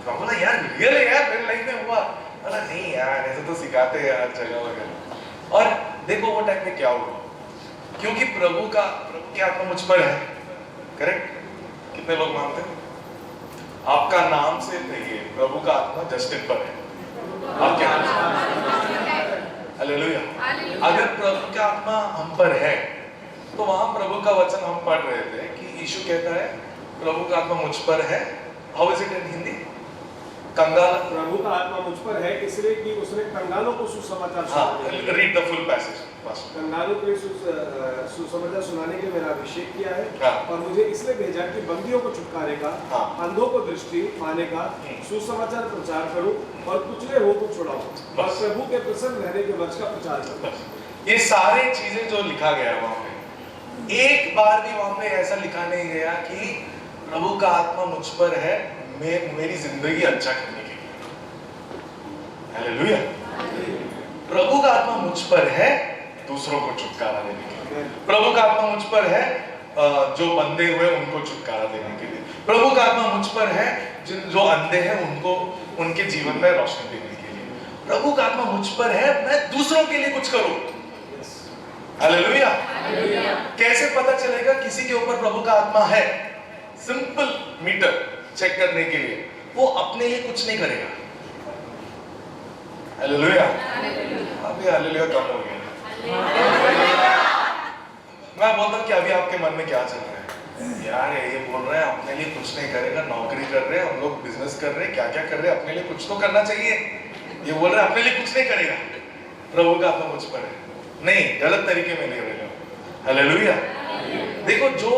तो बोला यार रियल है यार, मेरे लाइफ में हुआ। बोला नहीं यार ऐसा तो सिखाते हैं यार जगह वगैरह। और देखो वो टाइम में क्या हुआ, क्योंकि प्रभु की आत्मा मुझ पर है, करेक्ट? कितने लोग मानते हैं? आपका नाम से कहिए प्रभु का आत्मा जस्टिन पर है। आप क्या? हालेलुया। अगर प्रभु का आत्मा हम पर है तो वहां प्रभु का वचन हम पढ़ रहे थे कि यीशु कहता है प्रभु का आत्मा मुझ पर है। How is it in Hindi? कंगाल। प्रभु का आत्मा मुझ पर है इसलिए कि उसने कंगालों को सुसमाचार सुनाने, read the full passage first. कंगालों को सुसमाचार सुनाने के लिए मेरा अभिषेक किया है। हाँ। और मुझे इसलिए भेजा कि बंदियों को छुटकारे का, हाँ। अंधों को दृष्टि पाने का सुसमाचार प्रचार करूं और कुचले हुओं को छुड़ाऊं और बस। प्रभु के प्रसन्न रहने के वर्ष का प्रचार करूं। ये सारे चीजें जो लिखा गया है वहां पे, एक बार भी वहां पे ऐसा लिखा नहीं गया कि प्रभु का आत्मा मुझ पर है मेरी जिंदगी अच्छा करने के लिए। हालेलुया। प्रभु का आत्मा मुझ पर है दूसरों को छुटकारा देने के लिए। प्रभु का आत्मा मुझ पर है जो बंधे हुए उनको छुटकारा देने के लिए। प्रभु का आत्मा मुझ पर है जो अंधे हैं उनको उनके जीवन में रोशनी देने के लिए। प्रभु का आत्मा मुझ पर है मैं दूसरों के लिए कुछ करूं। हालेलुया। कैसे पता चलेगा किसी के ऊपर प्रभु का आत्मा है? सिंपल मीटर चेक करने के लिए, वो अपने लिए कुछ नहीं करेगा। हालेलुया। अभी हालेलुया कम हो गया। मैं बोलता हूँ कि अभी आपके मन में क्या चल रहा है? यार ये बोल रहे हैं अपने लिए कुछ नहीं करेगा, नौकरी कर रहे हैं हम लोग, बिजनेस कर रहे हैं, क्या क्या कर रहे हैं, अपने लिए कुछ तो करना चाहिए। ये बोल रहे हैं अपने लिए कुछ नहीं करेगा, प्रभु का आत्मा मुझ पर है। नहीं, गलत तरीके में ले रहे हो। हालेलुया। देखो जो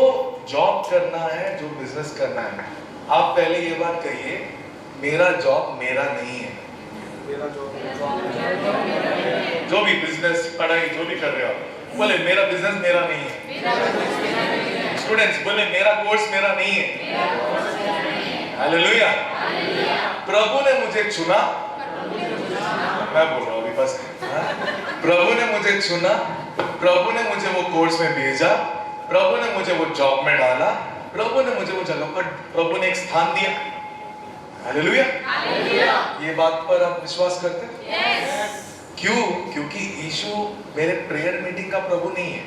जॉब करना है, जो बिजनेस करना है, आप पहले ये बात कहिए मेरा जॉब मेरा नहीं है। मेरा जो जो भी बिजनेस पढ़ाई जो भी कर रहे हो बोले मेरा बिजनेस मेरा नहीं है। स्टूडेंट्स बोले मेरा कोर्स मेरा नहीं है। हालेलुया। प्रभु ने मुझे चुना, मैं बोल रहा हूँ अभी बस। प्रभु ने मुझे चुना, प्रभु ने मुझे वो कोर्स में भेजा, प्रभु ने मुझे वो जॉब में डाला, प्रभु ने मुझे वो जगह पर, प्रभु ने एक स्थान दिया। हालेलुया। ये बात पर आप विश्वास करते हैं? Yes. क्यों? क्योंकि यीशु मेरे प्रेयर मीटिंग का प्रभु नहीं है,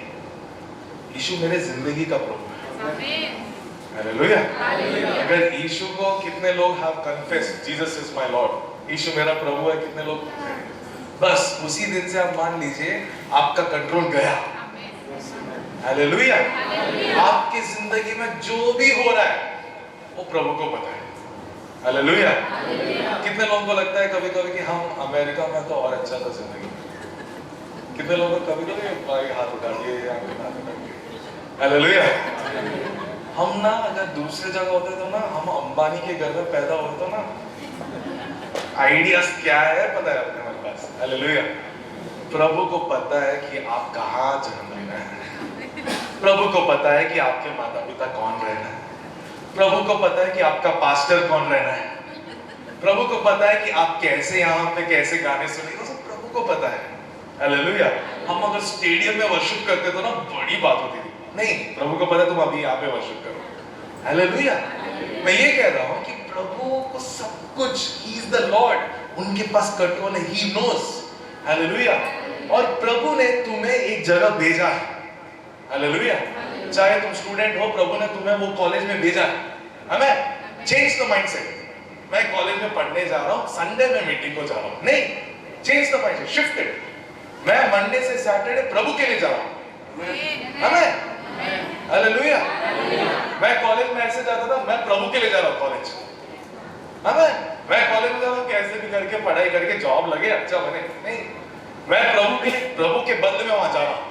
यीशु मेरे जिंदगी का प्रभु है। Amen. हालेलुया। Hallelujah. अगर यीशु को कितने लोग have confessed Jesus is my Lord, यीशु मेरा प्रभु है, कितने लोग? बस उसी दिन से आप मान लीजिए आपका कंट्रोल गया। हालेलुया। आपकी जिंदगी में जो भी हो रहा है वो प्रभु को पता है। हालेलुया। कितने लोगों को लगता है कभी कभी कि हम अमेरिका में तो और अच्छा था जिंदगी? कितने लोगों को कभी कभी भाई हाथ उठा दिए या हाथ उठा दिए? हालेलुया। हम ना अगर दूसरे जगह होते तो ना, हम अंबानी के घर में पैदा होते तो ना, आइडियाज क्या है पता है अपने हमारे पास। हालेलुया। प्रभु को पता है कि आप कहाँ जन्म लेना है, प्रभु को पता है कि आपके माता पिता कौन रहना है, प्रभु को पता है कि आपका पास्टर कौन रहना है, प्रभु को पता है कि आप कैसे यहाँ पे कैसे गाने सुनेंगे, सब प्रभु को पता है। हालेलुया। हम अगर स्टेडियम में वर्शिप करते तो ना बड़ी बात होती थी, नहीं, प्रभु को पता है तुम अभी यहाँ पे वर्शिप करो। हालेलुया। मैं ये कह रहा हूँ कि प्रभु को सब कुछ, ही इज द लॉर्ड, उनके पास कंट्रोल है। He knows hallelujah. और प्रभु ने तुम्हें एक जगह भेजा है, हालेलुया। चाहे तुम स्टूडेंट हो, प्रभु ने तुम्हें वो कॉलेज में भेजा है, हमें चेंज द माइंडसेट। मैं कॉलेज में पढ़ने जा रहा हूँ, संडे में मीटिंग को जा रहा हूँ, नहीं, चेंज द माइंडसेट, शिफ्टेड। मैं मंडे से सैटरडे प्रभु के लिए जा रहा हूँ, हमें, हालेलुया। मैं कॉलेज में ऐसे जाता था, मैं प्रभु के लिए जा रहा हूँ कॉलेज, हमें। मैं कॉलेज में जा रहा हूँ कैसे भी करके पढ़ाई करके जॉब लगे, अच्छा बने, नहीं, मैं प्रभु के बंद में वहां जा रहा हूँ।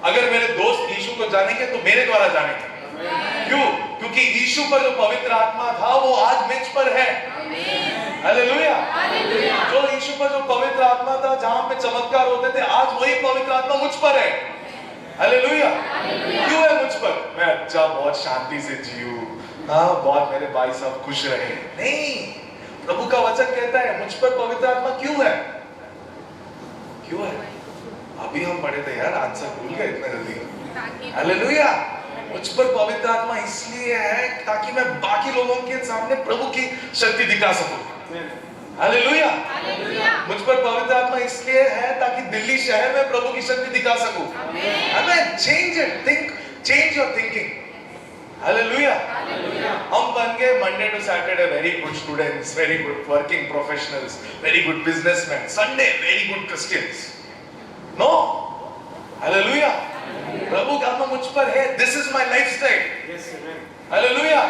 अगर मेरे दोस्त यीशु को जानेंगे तो मेरे द्वारा जानेंगे, क्यों? क्योंकि यीशु पर जो पवित्र आत्मा था वो आज मुझ पर है, हालेलुया। जो यीशु पर जो पवित्र आत्मा था, जहां पे चमत्कार होते थे, आज वही पवित्र आत्मा मुझ पर है, हालेलुया। क्यों है मुझ पर? मैं अच्छा बहुत शांति से जीऊं, हाँ बहुत मेरे भाई सब खुश रहे, नहीं, प्रभु का वचन कहता है मुझ पर पवित्र आत्मा क्यों है? क्यों है? अभी हम पढ़े थे यार, आंसर भूल गए इतने जल्दी, हालेलुया। मुझ पर पवित्र आत्मा इसलिए है ताकि मैं बाकी लोगों के सामने प्रभु की शक्ति दिखा सकूं, हालेलुया। मुझ पर पवित्र आत्मा इसलिए है ताकि दिल्ली शहर में प्रभु की शक्ति दिखा सकूं, हमें change it, think, change your thinking, hallelujah. हम बन गए Monday to Saturday very good students, very good working professionals, very good businessman, Sunday very good Christians, no, hallelujah. प्रभु का आत्मा मुझ पर है, this is my lifestyle, hallelujah.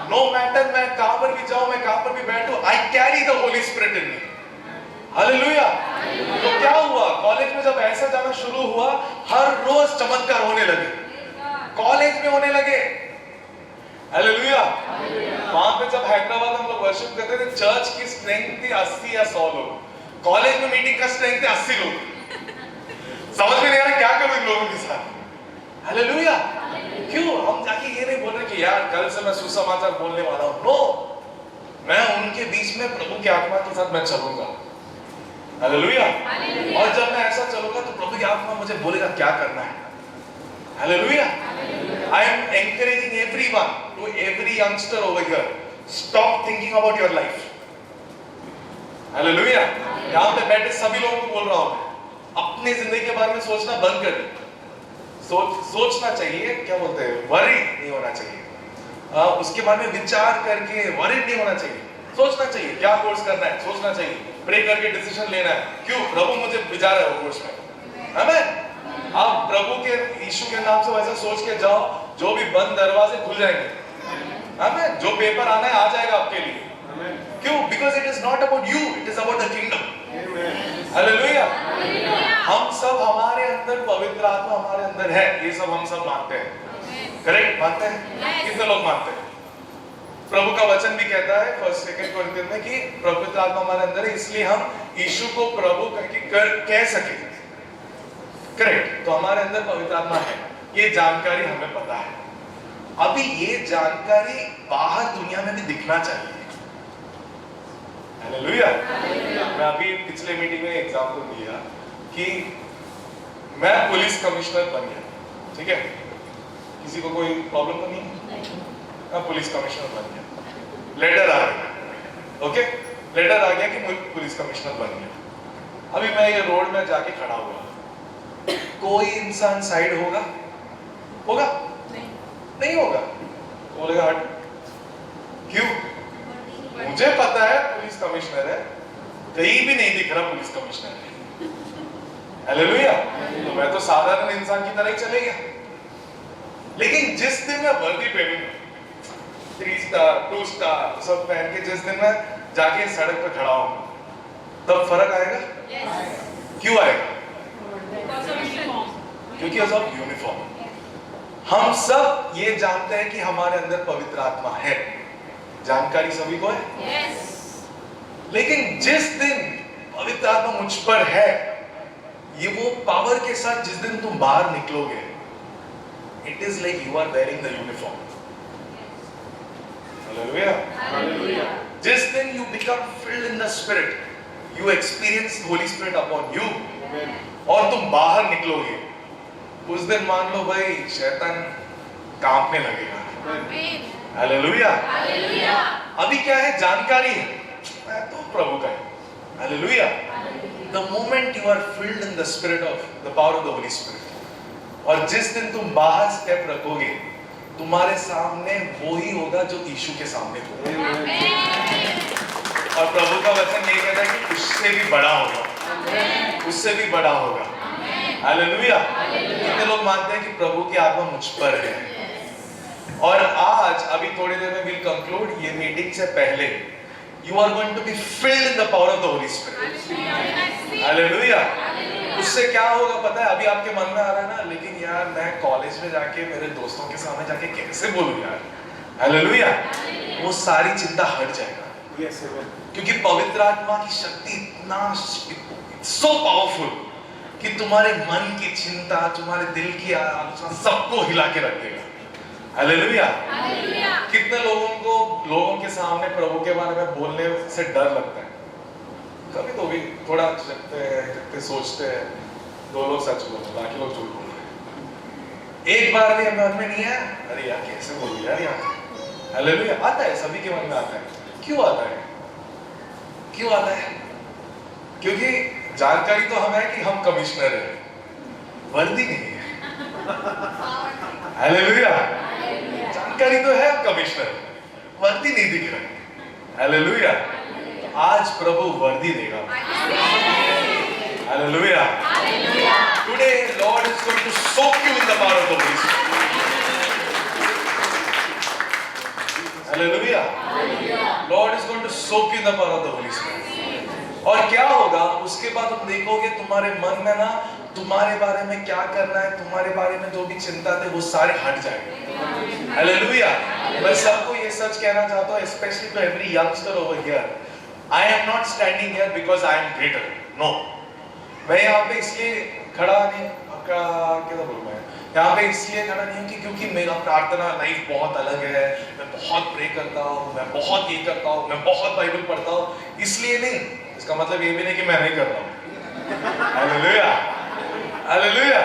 No matter मैं कहां पर भी जाऊं, मैं कहां पर भी बैठूं, I carry the Holy Spirit in me, hallelujah. तो क्या हुआ? कॉलेज में जब ऐसा जाना शुरू हुआ, हर रोज चमत्कार होने लगे, कॉलेज में होने लगे, हालेलुया। वहां पे जब हैदराबाद हम लोग वर्शिप करते थे, चर्च की स्ट्रेंथ थी 80 या 100 लोग, कॉलेज में मीटिंग का स्ट्रेंथ थे 80 लोग। समझ में नहीं आ रहा क्या करूं इन लोगों के साथ, हालेलुया। क्यों? हम जाके ये नहीं बोल रहे कि यार कल से मैं सुसमाचार बोलने वाला हूं, नो, मैं उनके बीच में प्रभु की आत्मा के साथ मैं चलूंगा, हालेलुया। और जब मैं ऐसा चलूंगा तो प्रभु की आत्मा मुझे बोलेगा क्या करना है, hallelujah. I am encouraging everyone, to every youngster over here, stop thinking about your life, hallelujah. यहाँ पे बैठे सभी लोगों को बोल रहा हूँ, अपनी जिंदगी के बारे में सोचना बंद कर दे। सोचना चाहिए, क्या बोलते हैं, वरी नहीं होना चाहिए, उसके बारे में विचार करके वरी नहीं होना चाहिए, सोचना चाहिए क्या कोर्स करना है, सोचना चाहिए, प्रे करके डिसीजन लेना है, क्यों? प्रभु मुझे भिजा रहा है वो कोर्स में, आमीन। आप प्रभु के यीशु के नाम से वैसा सोच के जाओ, जो भी बंद दरवाजे खुल जाएंगे, आमीन। जो पेपर आना है आ जाएगा आपके लिए, क्यों? Because it is not about you, it is about the kingdom, hallelujah. हम सब, हमारे अंदर पवित्र आत्मा हमारे अंदर है, ये सब हम सब मानते हैं, करेक्ट? मानते हैं? कितने लोग मानते हैं? प्रभु का वचन भी कहता है 1 कोरिन्थियन में कि पवित्र आत्मा हमारे अंदर है, इसलिए हम यीशु को प्रभु कह सके, करेक्ट? तो हमारे अंदर पवित्र आत्मा है, ये जानकारी हमें पता है। अभी ये जानकारी बाहर दुनिया में भी दिखना चाहिए, हालेलुया। मैं अभी पिछले मीटिंग में एग्जांपल दिया कि मैं पुलिस कमिश्नर बन गया, ठीक है? किसी को कोई प्रॉब्लम तो नहीं? मैं पुलिस कमिश्नर बन गया, लेटर आ गया, ओके, लेटर आ गया कि मैं पुलिस कमिश्नर बन गया। अभी मैं ये रोड में जाके खड़ा हुआ, कोई इंसान साइड होगा? नहीं होगा, बोलेगा हट, क्यों? मुझे पता है पुलिस कमिश्नर है, कहीं भी नहीं दिख रहा पुलिस कमिश्नर है, हालेलुया। तो मैं तो साधारण इंसान की तरह ही चले गया। लेकिन जिस दिन मैं वर्दी पहनूंगा, 3 स्टार 2 स्टार सब पहन के जिस दिन मैं जाके सड़क पर खड़ा हूँ, तब फर्क आएगा? क्यों आएगा? क्योंकि सब यूनिफॉर्म। हम सब ये जानते हैं कि हमारे अंदर पवित्र आत्मा है, जानकारी सभी को है, लेकिन जिस दिन पवित्र आत्मा मुझ पर है, ये वो पावर के साथ जिस दिन तुम बाहर निकलोगे, it is like you are wearing the uniform, hallelujah. जिस दिन you become filled in the spirit, you experience Holy Spirit upon you, और तुम बाहर निकलोगे, उस दिन मान लो भाई शैतान कांपने लगेगा, हालेलुया। अभी क्या है? जानकारी है, मैं तो प्रभु का है, hallelujah. The moment you are filled in the spirit of the power of the Holy Spirit, और जिस दिन तुम बाहर स्टेप रखोगे, तुम्हारे सामने वो ही होगा जो यीशु के सामने होगा। और प्रभु का वचन ये कहता है कि उससे भी बड़ा होगा, उससे भी बड़ा होगा। हालेलुया। कितने लोग मानते हैं कि प्रभु की आत्मा मुझ पर है? और आज अभी थोड़ी देर में विल कंक्लूड ये मीटिंग से पहले you are going to be filled in the power of the Holy Spirit। Hallelujah. उससे क्या होगा पता है? अभी आपके मन में आ रहा है ना, लेकिन यार मैं कॉलेज में जाके मेरे दोस्तों के सामने जाके कैसे बोलूं यार? हालेलुया। वो सारी चिंता हट जाएगा, क्योंकि पवित्र आत्मा की शक्ति इतना सो पावरफुल कि तुम्हारे मन की चिंता, तुम्हारे दिल की आलोचना सबको हिला के रख देगा। हालेलुया। कितने लोगों के सामने प्रभु के बारे में बोलने से डर लगता है? कभी तो भी थोड़ा झकते सोचते हैं, दो लोग सच बोलते, बाकी लोग झूठ बोलते हैं। एक बार भी हमें मन में नहीं है, अरे यार कैसे बोलूं यार यहाँ? हालेलुया। आता है, सभी के मन में आता है। क्यों आता है? क्यों आता है? क्योंकि जानकारी तो हमें है कि हम कमिश्नर हैं, वर्दी नहीं है। हालेलुया। जानकारी तो है हम कमिश्नर, वर्दी नहीं दिख रहा है। हालेलुया। आज प्रभु वर्दी देगा। Hallelujah. Today Lord is going to soak you in the power of the Holy Spirit. Hallelujah. Lord is going to soak you in the power of the Holy Spirit. और क्या होगा उसके बाद तुम देखोगे तुम्हारे मन में ना तुम्हारे बारे में क्या करना है, तुम्हारे बारे में जो भी चिंता थे वो सारे हट जाएंगे। हालेलुया। मैं सबको ये सच कहना चाहता हूँ, specially to every youngster over here, I am not standing here because I am greater. No. मैं यहाँ पे इसलिए खड़ा नहीं, क्या बोलूँ मैं? यहाँ पे इसलिए खड़ा नहीं हूँ कि क्योंकि मेरा प्रार्थना लाइफ बहुत अलग है, मैं बहुत प्रे करता हूँ, मैं बहुत ये करता हूँ, मैं बहुत बाइबल पढ़ता हूँ, इसलिए नहीं। इसका मतलब ये भी नहीं कि मैं नहीं कर रहा हूँ। हालेलुया। हालेलुया।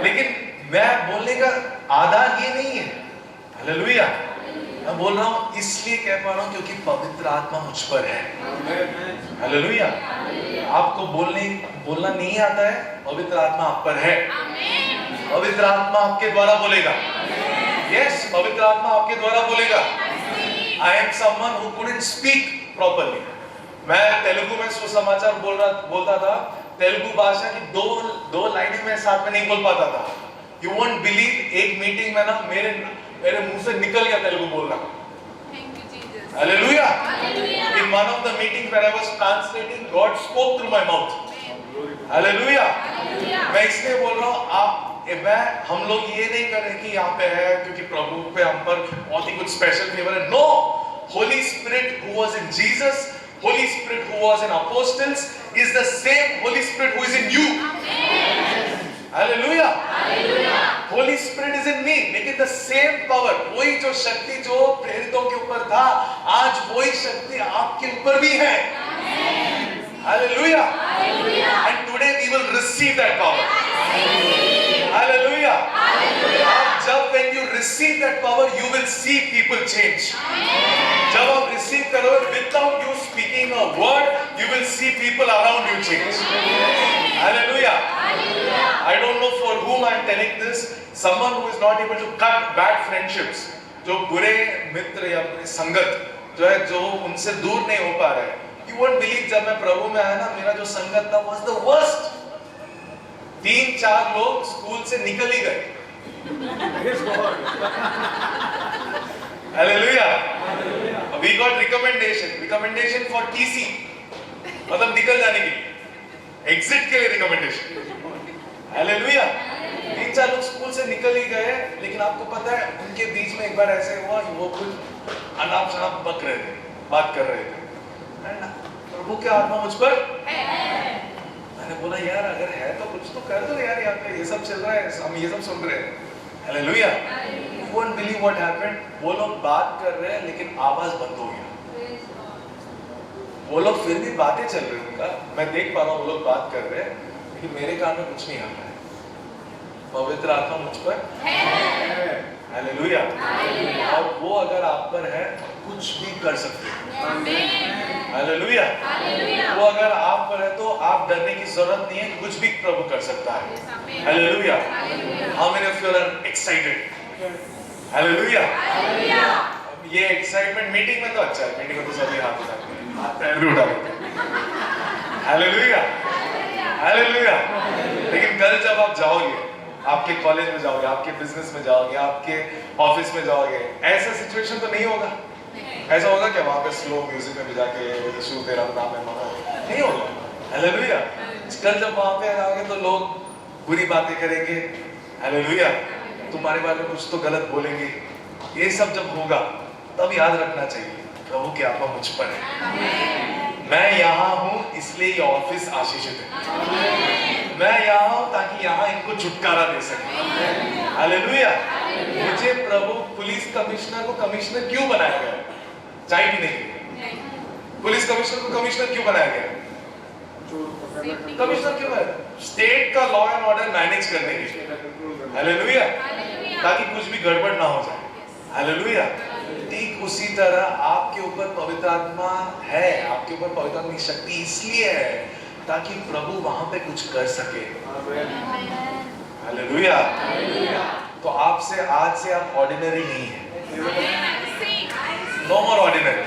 लेकिन मैं बोलने का आधार ये नहीं है। हालेलुया। मैं बोल रहा हूँ इसलिए कह पा रहा हूँ क्योंकि पवित्र आत्मा मुझ पर है। हालेलुया। आपको बोलना नहीं आता है, पवित्र आत्मा आप पर है। पवित्र आत्मा आपके द्वारा बोलेगा। यस, पवित्र आत्मा आपके द्वारा बोलेगा। I am someone who couldn't speak properly। मैं तेलुगु में सुसमाचार बोलता था। तेलुगु भाषा की दो लाइनें मैं साथ में नहीं बोल पाता था। You won't believe, एक मीटिंग में ना मेरे मुंह से निकल गया तेलुगु बोलना। Hallelujah. In one of the meetings where I was translating, God spoke through my mouth. Hallelujah. मैं इसलिए बोल रहा हूँ हम लोग ये नहीं कर रहे कि यहाँ पे है क्योंकि प्रभु पे हम पर बहुत ही कुछ स्पेशल फेवर है। No, Holy Spirit who was in Jesus, Holy Spirit who was in apostles is the same Holy Spirit who is in you. Hallelujah. Holy Spirit is in me, लेकिन the same power, वही जो शक्ति जो प्रेरितों के ऊपर था, आज वही शक्ति आपके ऊपर भी है। Hallelujah. And today we will receive that power. Hallelujah. अब जब when you receive that power, you will see people change. जब आप receive करोगे without you speaking a word, you will see people around you change. Hallelujah. I don't know for whom I am telling this. Someone who is not able to cut bad friendships, जो बुरे मित्र या बुरी संगत जो है, जो उनसे दूर नहीं हो पा रहे। You won't believe, जब मैं प्रभु में आया ना, मेरा जो संगत था was the worst। 3-4 लोग स्कूल से निकल ही गए। Hallelujah. We got recommendation for TC, मतलब निकल जाने के लिए, exit के लिए recommendation। Hallelujah. 3-4 लोग स्कूल से निकल ही गए, लेकिन आपको पता है उनके बीच में एक बार ऐसे हुआ कि वो कुछ अनाप शनाप बात कर रहे थे। प्रभु के आत्मा मुझ पर है। मैंने बोला यार अगर है तो कुछ तो कर दो यार, यहाँ पे ये सब चल रहा है, हम ये सब सुन रहे हैं। Hallelujah. You won't believe what happened। वो लोग बात कर रहे हैं लेकिन आवाज बंद हो गया। वो लोग फिर भी बातें चल रही उनका, मैं देख पा रहा हूँ वो लोग बात कर रहे हैं, लेकिन मेरे कान में कुछ नहीं आ रहा है। पवित्र आत्मा मुझ पर है। Hallelujah. और वो अगर आप पर है, कुछ भी कर सकते हैं। आमीन। हालेलुया। हालेलुया। वो अगर आप पर है तो आप डरने की जरूरत नहीं है, कुछ भी प्रभु कर सकता है। Amen. Hallelujah. Hallelujah. How many of you are excited? Hallelujah. Hallelujah. ये एक्साइटमेंट मीटिंग में तो अच्छा है, मीटिंग में तो सभी हाथ उठाते हैं, हाथ पैर भी उठा लेते हैं। हालेलुया। हालेलुया। लेकिन कल जब आप जाओगे, आपके कॉलेज में जाओगे, आपके बिजनेस में जाओगे, आपके ऑफिस में जाओगे, ऐसा सिचुएशन तो नहीं होगा। ऐसा होगा क्या वहां पे स्लो म्यूजिक में भी जाके यीशु तेरा नाम है मना? नहीं होगा। हालेलुया। कल जब वहां पे जाओगे तो लोग बुरी बातें करेंगे, हालेलुया, तुम्हारे बारे में कुछ तो गलत बोलेंगे। ये सब जब होगा तब याद रखना चाहिए प्रभु की आत्मा मुझ पर है। मैं यहाँ हूँ इसलिए ये ऑफिस आशीषित है। मैं यहाँ हूँ ताकि यहाँ इनको छुटकारा दे सके। हालेलुया। मुझे प्रभु पुलिस कमिश्नर को कमिश्नर क्यों बनाया गया? चाय पीने के लिए। पुलिस कमिश्नर को कमिश्नर क्यों बनाया गया? कमिश्नर क्यों है? स्टेट का लॉ एंड ऑर्डर मैनेज करने के लिए। हालेलुया। ताकि कुछ भी गड़बड़ ना हो जाए। हालेलुया। ठीक उसी तरह आपके ऊपर पवित्र आत्मा है, आपके ऊपर पवित्र आत्मा की शक्ति इसलिए है ताकि प्रभु वहां पे कुछ कर सके। हालेलुया। तो आपसे आज से आप ऑर्डिनरी नहीं है। नो मोर ऑर्डिनरी।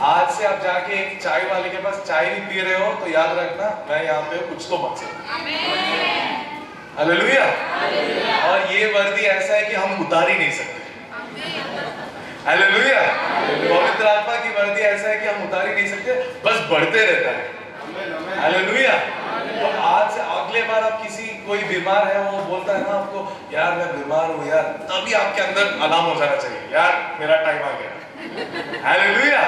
आज से आप जाके एक चाय वाले के पास चाय भी पी रहे हो तो याद रखना मैं यहाँ पे कुछ तो मकसद। हालेलुया। और ये वर्दी ऐसा है कि हम उतार ही नहीं सकते। हालेलुया। पवित्र आत्मा की वर्दी ऐसा है कि हम उतार ही नहीं सकते, बस बढ़ते रहता है। हालेलुया। तो आज से अगले बार आप किसी कोई बीमार है, वो बोलता है ना आपको, यार मैं बीमार हूँ यार, तभी आपके अंदर अलार्म हो जाना चाहिए, यार मेरा टाइम आ गया। हालेलुया।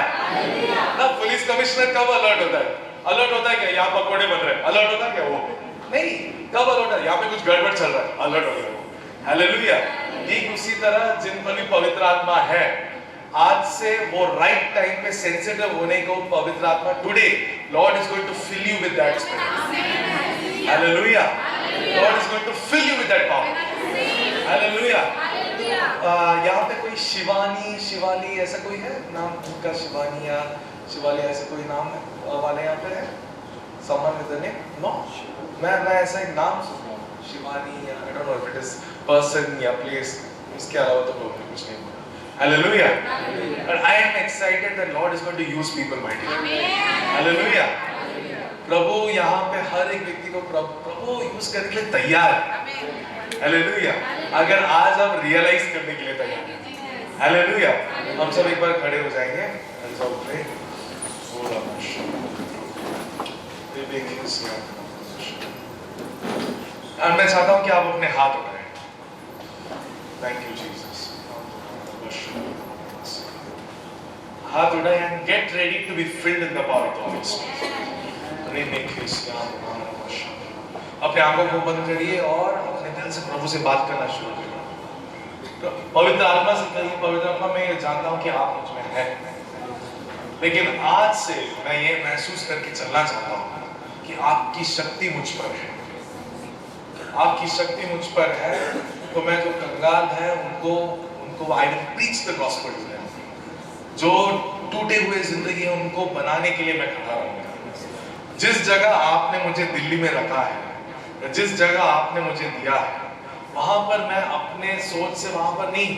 ना पुलिस कमिश्नर कब अलर्ट होता है? अलर्ट होता है क्या यहाँ पकौड़े बन रहे हैं? अलर्ट होता है क्या वो? नहीं। कब अलर्ट है? यहाँ पे कुछ गड़बड़ चल रहा है, अलर्ट हो गया वो। हालेलुया। ठीक उसी तरह जिन पर भी पवित्र आत्मा है, आज से वो राइट टाइम पे सेंसिटिव होने को पवित्र आत्मा today Lord is going to fill you with that spirit. Hallelujah. Lord is going to fill you with that power. Hallelujah. यहाँ पे कोई शिवानी शिवाली ऐसा कोई है नाम उनका? शिवानी या शिवाली ऐसा कोई नाम है वाले यहाँ पे है? Someone with the name? No. मैं ऐसा एक नाम सुन रहा हूँ, शिवानी या I don't know if it is person या प्लेस, इसके अलावा तो कुछ नहीं। Hallelujah. But I am excited that Lord is going to use people mightily. Hallelujah. प्रभु यहाँ पे हर एक व्यक्ति को प्रभु यूज करने के लिए तैयार है। Hallelujah. अगर आज आप रियलाइज करने के लिए तैयार हैं। Hallelujah. हम सब एक बार खड़े हो जाएंगे। और मैं चाहता हूँ कि आप अपने हाथ उठाएं। Thank you Jesus. हाथ उठाएं and get ready to be filled in the power of the Holy Spirit. अपने आंखों को बंद करिए और अपने दिल से प्रभु से बात करना शुरू करिए। पवित्र आत्मा से कहिए, पवित्र आत्मा मैं ये जानता हूँ कि आप मुझ में हैं, लेकिन आज से मैं ये महसूस करके चलना चाहता हूँ कि आपकी शक्ति मुझ पर है। आपकी शक्ति मुझ पर है, तो मैं जो कंगाल है उनको I will preach the gospel to them. जो टूटे हुए जिंदगी है उनको बनाने के लिए मैं खड़ा रहूंगा। जिस जगह आपने मुझे दिल्ली में रखा है, जिस जगह आपने मुझे दिया है, वहां पर मैं अपने सोच से वहां पर नहीं,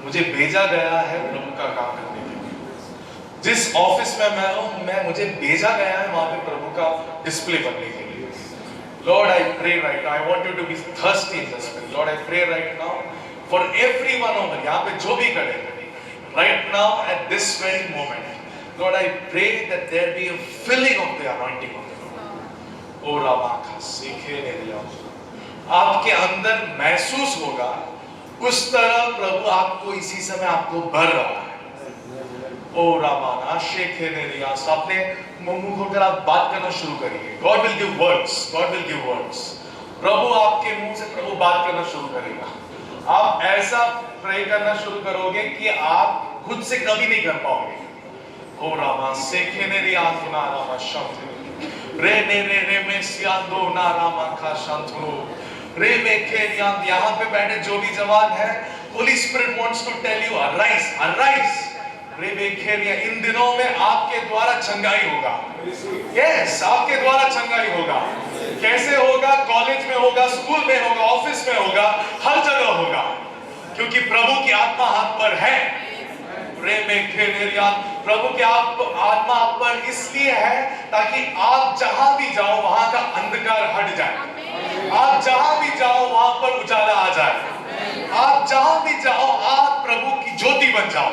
मुझे भेजा गया है प्रभु का काम करने के लिए। जिस ऑफिस में मैं हूं, मुझे भेजा गया है वहां पे प्रभु का डिस्प्ले करने के लिए। Lord, I pray right now. I want you to be thirsty in the spirit. Lord, I pray right now for everyone over यहाँ पे जो भी खड़े हैं, right now at this very moment, Lord, I pray that there be a filling of the anointing of the Lord. ओ रामाखा सीखे ने दिया, आपके अंदर महसूस होगा उस तरह प्रभु आपको इसी समय आपको भर रहा है। ओ रामाना शेखे ने दिया, अपने मुंह खोलकर आप बात करना शुरू करिए। God will give words. God will give words. प्रभु आपके मुंह से प्रभु बात करना शुरू करेगा। आप ऐसा प्रे करना शुरू करोगे कि आप खुद से कभी नहीं कर पाओगे। ओ रामा सेखे ने दिया सुना रामा शब्द रे ने रे में सिया दो ना रामा का शांतनो रे में के यहाँ पे बैठे जो भी जवान है, Holy Spirit wants to tell you, arise, arise. इन दिनों में आपके द्वारा चंगाई होगा। यस, आपके द्वारा चंगाई होगा। कैसे होगा? कॉलेज में होगा, स्कूल में होगा, ऑफिस में होगा, हर जगह होगा, क्योंकि प्रभु की आत्मा आप पर है। प्रभु की आत्मा आप पर इसलिए है ताकि आप जहां भी जाओ वहां का अंधकार हट जाए। आप जहां भी जाओ वहां पर उजाला आ जाए। आप जहां भी जाओ आप प्रभु की ज्योति बन जाओ।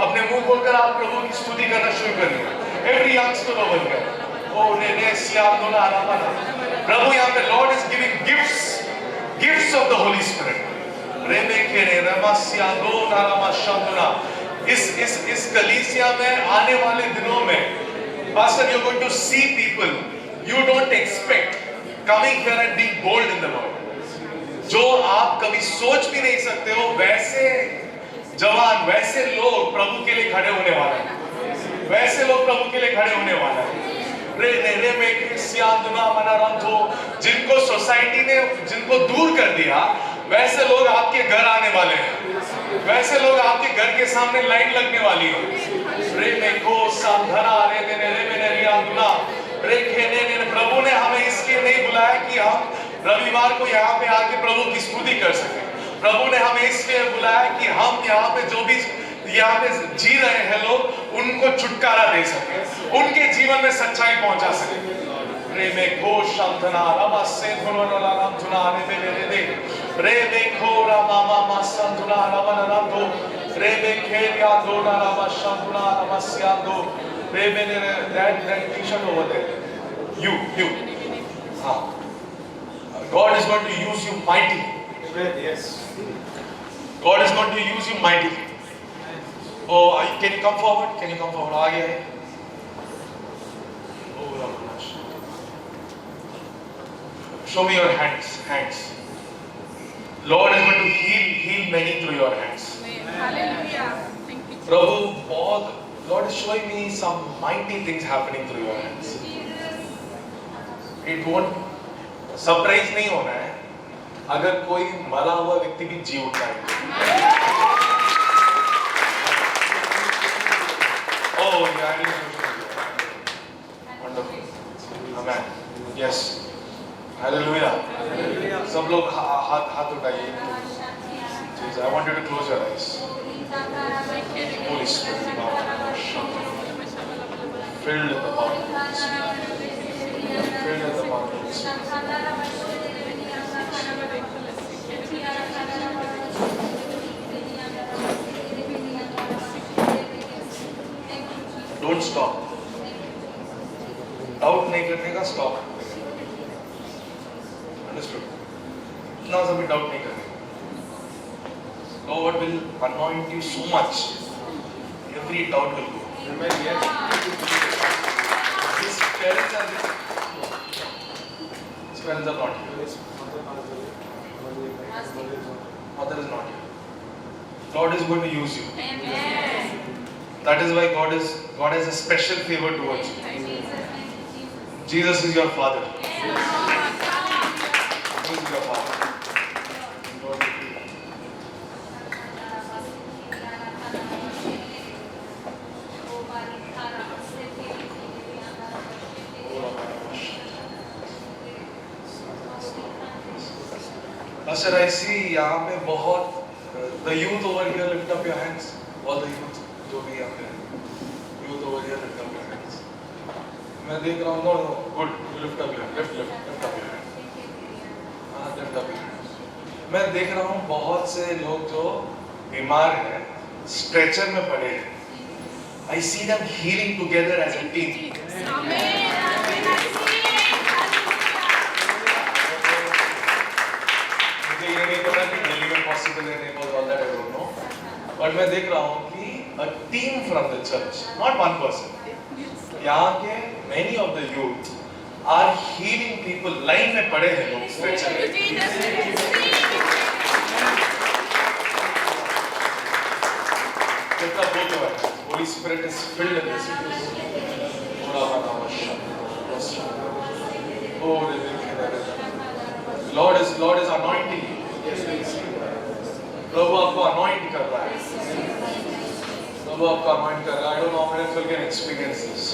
अपने मुंह खोलकर आप प्रभु की स्तुति करना शुरू करिए। एवरी यंगस्टर ओवर हियर, प्रभु यहाँ पे Lord is giving gifts of the Holy Spirit. इस कलीसिया में आने वाले दिनों में pastor, you are going to see people you don't expect coming here and being bold in the world. जो आप कभी सोच भी नहीं सकते हो, वैसे जवान, वैसे लोग प्रभु के लिए खड़े होने वाले हैं। वैसे लोग प्रभु के लिए खड़े होने वाले हैं। जिनको सोसाइटी ने जिनको दूर कर दिया, वैसे लोग आपके घर आने वाले हैं। वैसे लोग आपके घर के सामने लाइन लगने वाली है। प्रभु ने हमें इसलिए नहीं बुलाया कि हम रविवार को यहाँ पे आके प्रभु की स्तुति कर सके। प्रभु ने हमें इसलिए बुलाया कि हम यहाँ पे जो भी यहाँ पे जी रहे हैं लोग, उनको छुटकारा दे सके, उनके जीवन में सच्चाई पहुंचा सके। God is going to use you mightily. Yes. God is going to use you mightily. Oh, can you come forward? Can you come forward? आगे आइए। Oh, Ramanush. Show me your hands. Lord is going to heal many through your hands. Hallelujah. Thank you. प्रभु बहुत, Lord is showing me some mighty things happening through your hands. It won't surprise नहीं होना है अगर कोई मरा हुआ व्यक्ति भी जी उठता है। Oh, yeah, wonderful. Amen. Yes. Hallelujah. सब लोग हाथ उठाइए। I want you to close your eyes. Holy Spirit, filled with the power of the Holy Spirit. Filled with the power of the Holy Spirit. Don't stop. Doubt नहीं करने का stop. Understood? ना सभी doubt नहीं करने। God will anoint you so much. Every doubt will go. His parents are there. His parents are not here. Mother is not here. God is going to use you. Amen. That is why God has a special favor towards you. Jesus is your father. Jesus is your father. Pastor, I see यहाँ पे बहुत the youth over here lift up your hands. All the youth जो भी यहाँ पे youth over here lift up your hands. मैं देख रहा हूँ, no, good, you lift up your hand, lift up your hand. हाँ, lift up your hand. मैं देख रहा हूँ बहुत से लोग जो बीमार हैं, स्ट्रेचर में पड़े हैं. I see them healing together as a team. मुझे ये नहीं पता कि दिल्ली में possible है, नहीं all that I don't know. But मैं देख रहा हूँ कि a team from the church, not one person. यहाँ के many of the youth are healing people. Line में पड़े हैं लोग स्ट्रेचर में. Lift up both your hands. Holy Spirit is filled in this place. Lord is anointing you. प्रभु आपको anoint कर रहा है, प्रभु आपको अनॉइंट कर रहा है। आई don't no how many of you can experience this।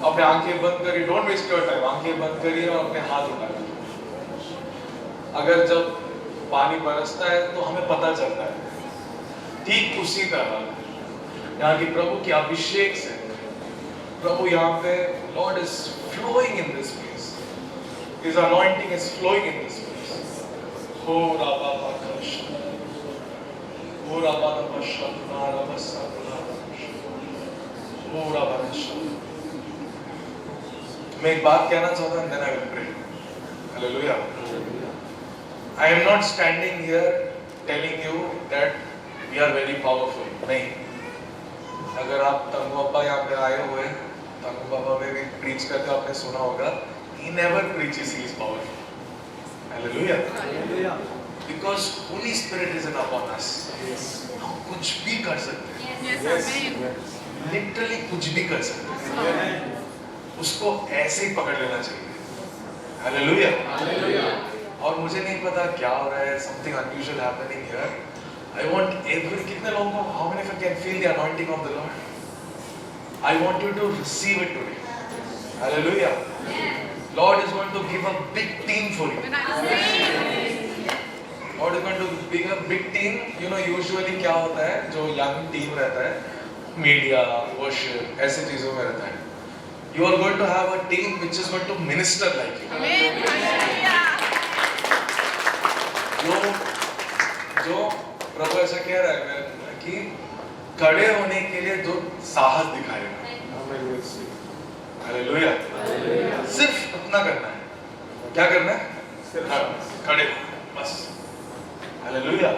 अपने आंखें बंद करिए, डोंट वेस्ट योर टाइम, आंखें बंद करिए और अपने हाथ उठाइए। अगर जब पानी बरसता है तो हमें पता चलता है, ठीक उसी तरह यहाँ की प्रभु की अभिषेक से प्रभु यहाँ पे Lord is flowing in this place, his anointing is flowing in this place. हो राबा पाकश, हो राबा नमस्कार, नाराबा साबुला, हो राबा नमस्कार। मैं एक बात कहना चाहता हूँ, then I will pray। Hallelujah। I am not standing here telling you that we are very powerful। नहीं, अगर आप तंगू पापा यहाँ पे आए हुए, तंगू पापा में भी प्रीच करते आपने सुना होगा, he never preaches he is powerful। Hallelujah। Because Holy Spirit is upon us। हम कुछ भी कर सकते हैं, Yes, amen. लिटरली कुछ भी कर सकते हैं, उसको ऐसे ही पकड़ लेना चाहिए। हालेलुया। और मुझे नहीं पता क्या हो रहा है, something unusual happening here. I want every, कितने लोगों को, how many of you can feel the anointing of the Lord? I want you to receive it today. Hallelujah. Lord is going to give a big team for you. When I receive, Lord is going to give a big team. You know usually क्या होता है, जो young team रहता है, media, worship, ऐसे चीजों में रहता है। You are going to have a team which is going to minister like you। amen, hallelujah. जो प्रभु ऐसा कह रहा है कि खड़े होने के लिए जो साहस दिखाएगा। हालेलुया। सिर्फ इतना करना है, क्या करना है? खड़े हो बस। Hallelujah.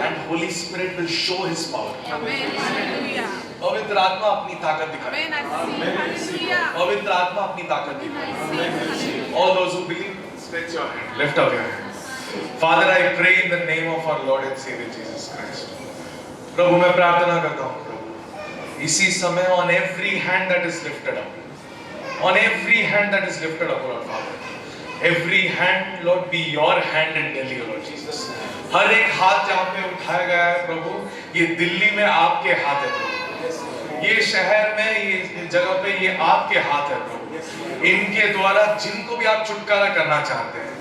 And Holy Spirit will show His power। Amen, hallelujah. पवित्र आत्मा अपनी ताकत दिखाए। Amen, I receive, hallelujah. पवित्र आत्मा अपनी ताकत I दिखाए। receive, hallelujah. All those who believe, stretch your hand, lift up your hand। Father, I pray in the name of our Lord and Savior Jesus Christ। प्रभु मैं प्रार्थना करता हूँ प्रभु, इसी समय on every hand that is lifted up, on every hand that is lifted up, Lord Father, every hand, Lord, be your hand in Delhi, Lord Jesus। हर एक हाथ जहाँ पे उठाया गया है प्रभु, ये दिल्ली में आपके हाथ है प्रभु, ये शहर में, ये जगह पे ये आपके हाथ है प्रभु। इनके द्वारा जिनको भी आप छुटकारा करना चाहते हैं,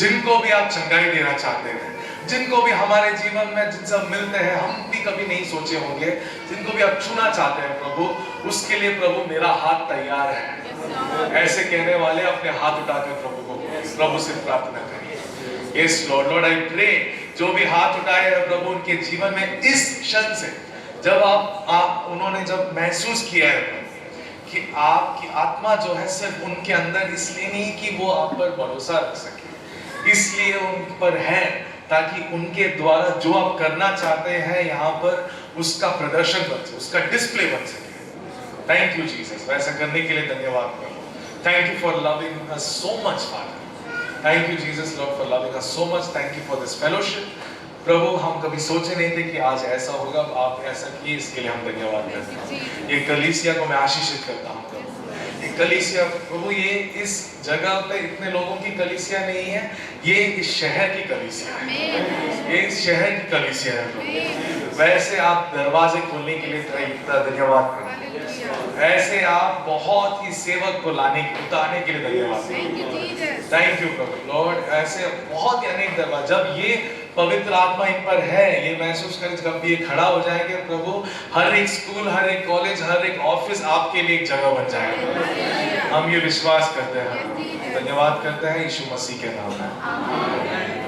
जिनको भी आप चंगाई देना चाहते हैं, जिनको भी हमारे जीवन में जिनसे हम मिलते हैं, हम भी कभी नहीं सोचे होंगे, जिनको भी आप छूना चाहते हैं प्रभु, उसके लिए प्रभु मेरा हाथ तैयार है। ऐसे कहने वाले अपने हाथ उठाकर प्रभु से प्रार्थना करिए। Yes Lord, Lord I pray, जो भी हाथ उठाए हैं प्रभु, उनके जीवन में इस क्षण से जब उन्होंने जब महसूस किया है कि आपकी आत्मा जो है सिर्फ उनके अंदर इसलिए नहीं कि वो आप पर भरोसा रख सके, इसलिए उन पर है ताकि उनके द्वारा जो आप करना चाहते हैं यहाँ पर उसका प्रदर्शन बन सके, उसका डिस्प्ले बन सके। थैंक यू जीसस, वैसा करने के लिए धन्यवाद प्रभु। Thank you for loving us so much father. Thank you Jesus Lord for loving us so much. Thank you for this fellowship प्रभु। हम कभी सोचे नहीं थे कि आज ऐसा होगा, आप ऐसा किए, इसके लिए हम धन्यवाद करते हैं। ये कलीसिया को मैं आशीषित करता हूँ प्रभु। ये कलीसिया प्रभु, ये इस जगह पे इतने लोगों की कलीसिया नहीं है, ये इस शहर की कलीसिया है, ये इस शहर की कलीसिया है प्रभु। वैसे आप दरवाजे खोलने के लिए धन्यवाद प्रभु। ऐसे आप बहुत ही सेवक को उतारने के लिए धन्यवाद। Thank you Prabhu Lord. ऐसे बहुत ही अनेक दरवाजे, जब ये पवित्र आत्मा इन पर है, ये महसूस करें, जब ये खड़ा हो जाएंगे प्रभु, हर एक स्कूल, हर एक कॉलेज, हर एक ऑफिस आपके लिए एक जगह बन जाएगा। हम ये विश्वास करते हैं, धन्यवाद करते हैं यीशु मसीह के नाम में।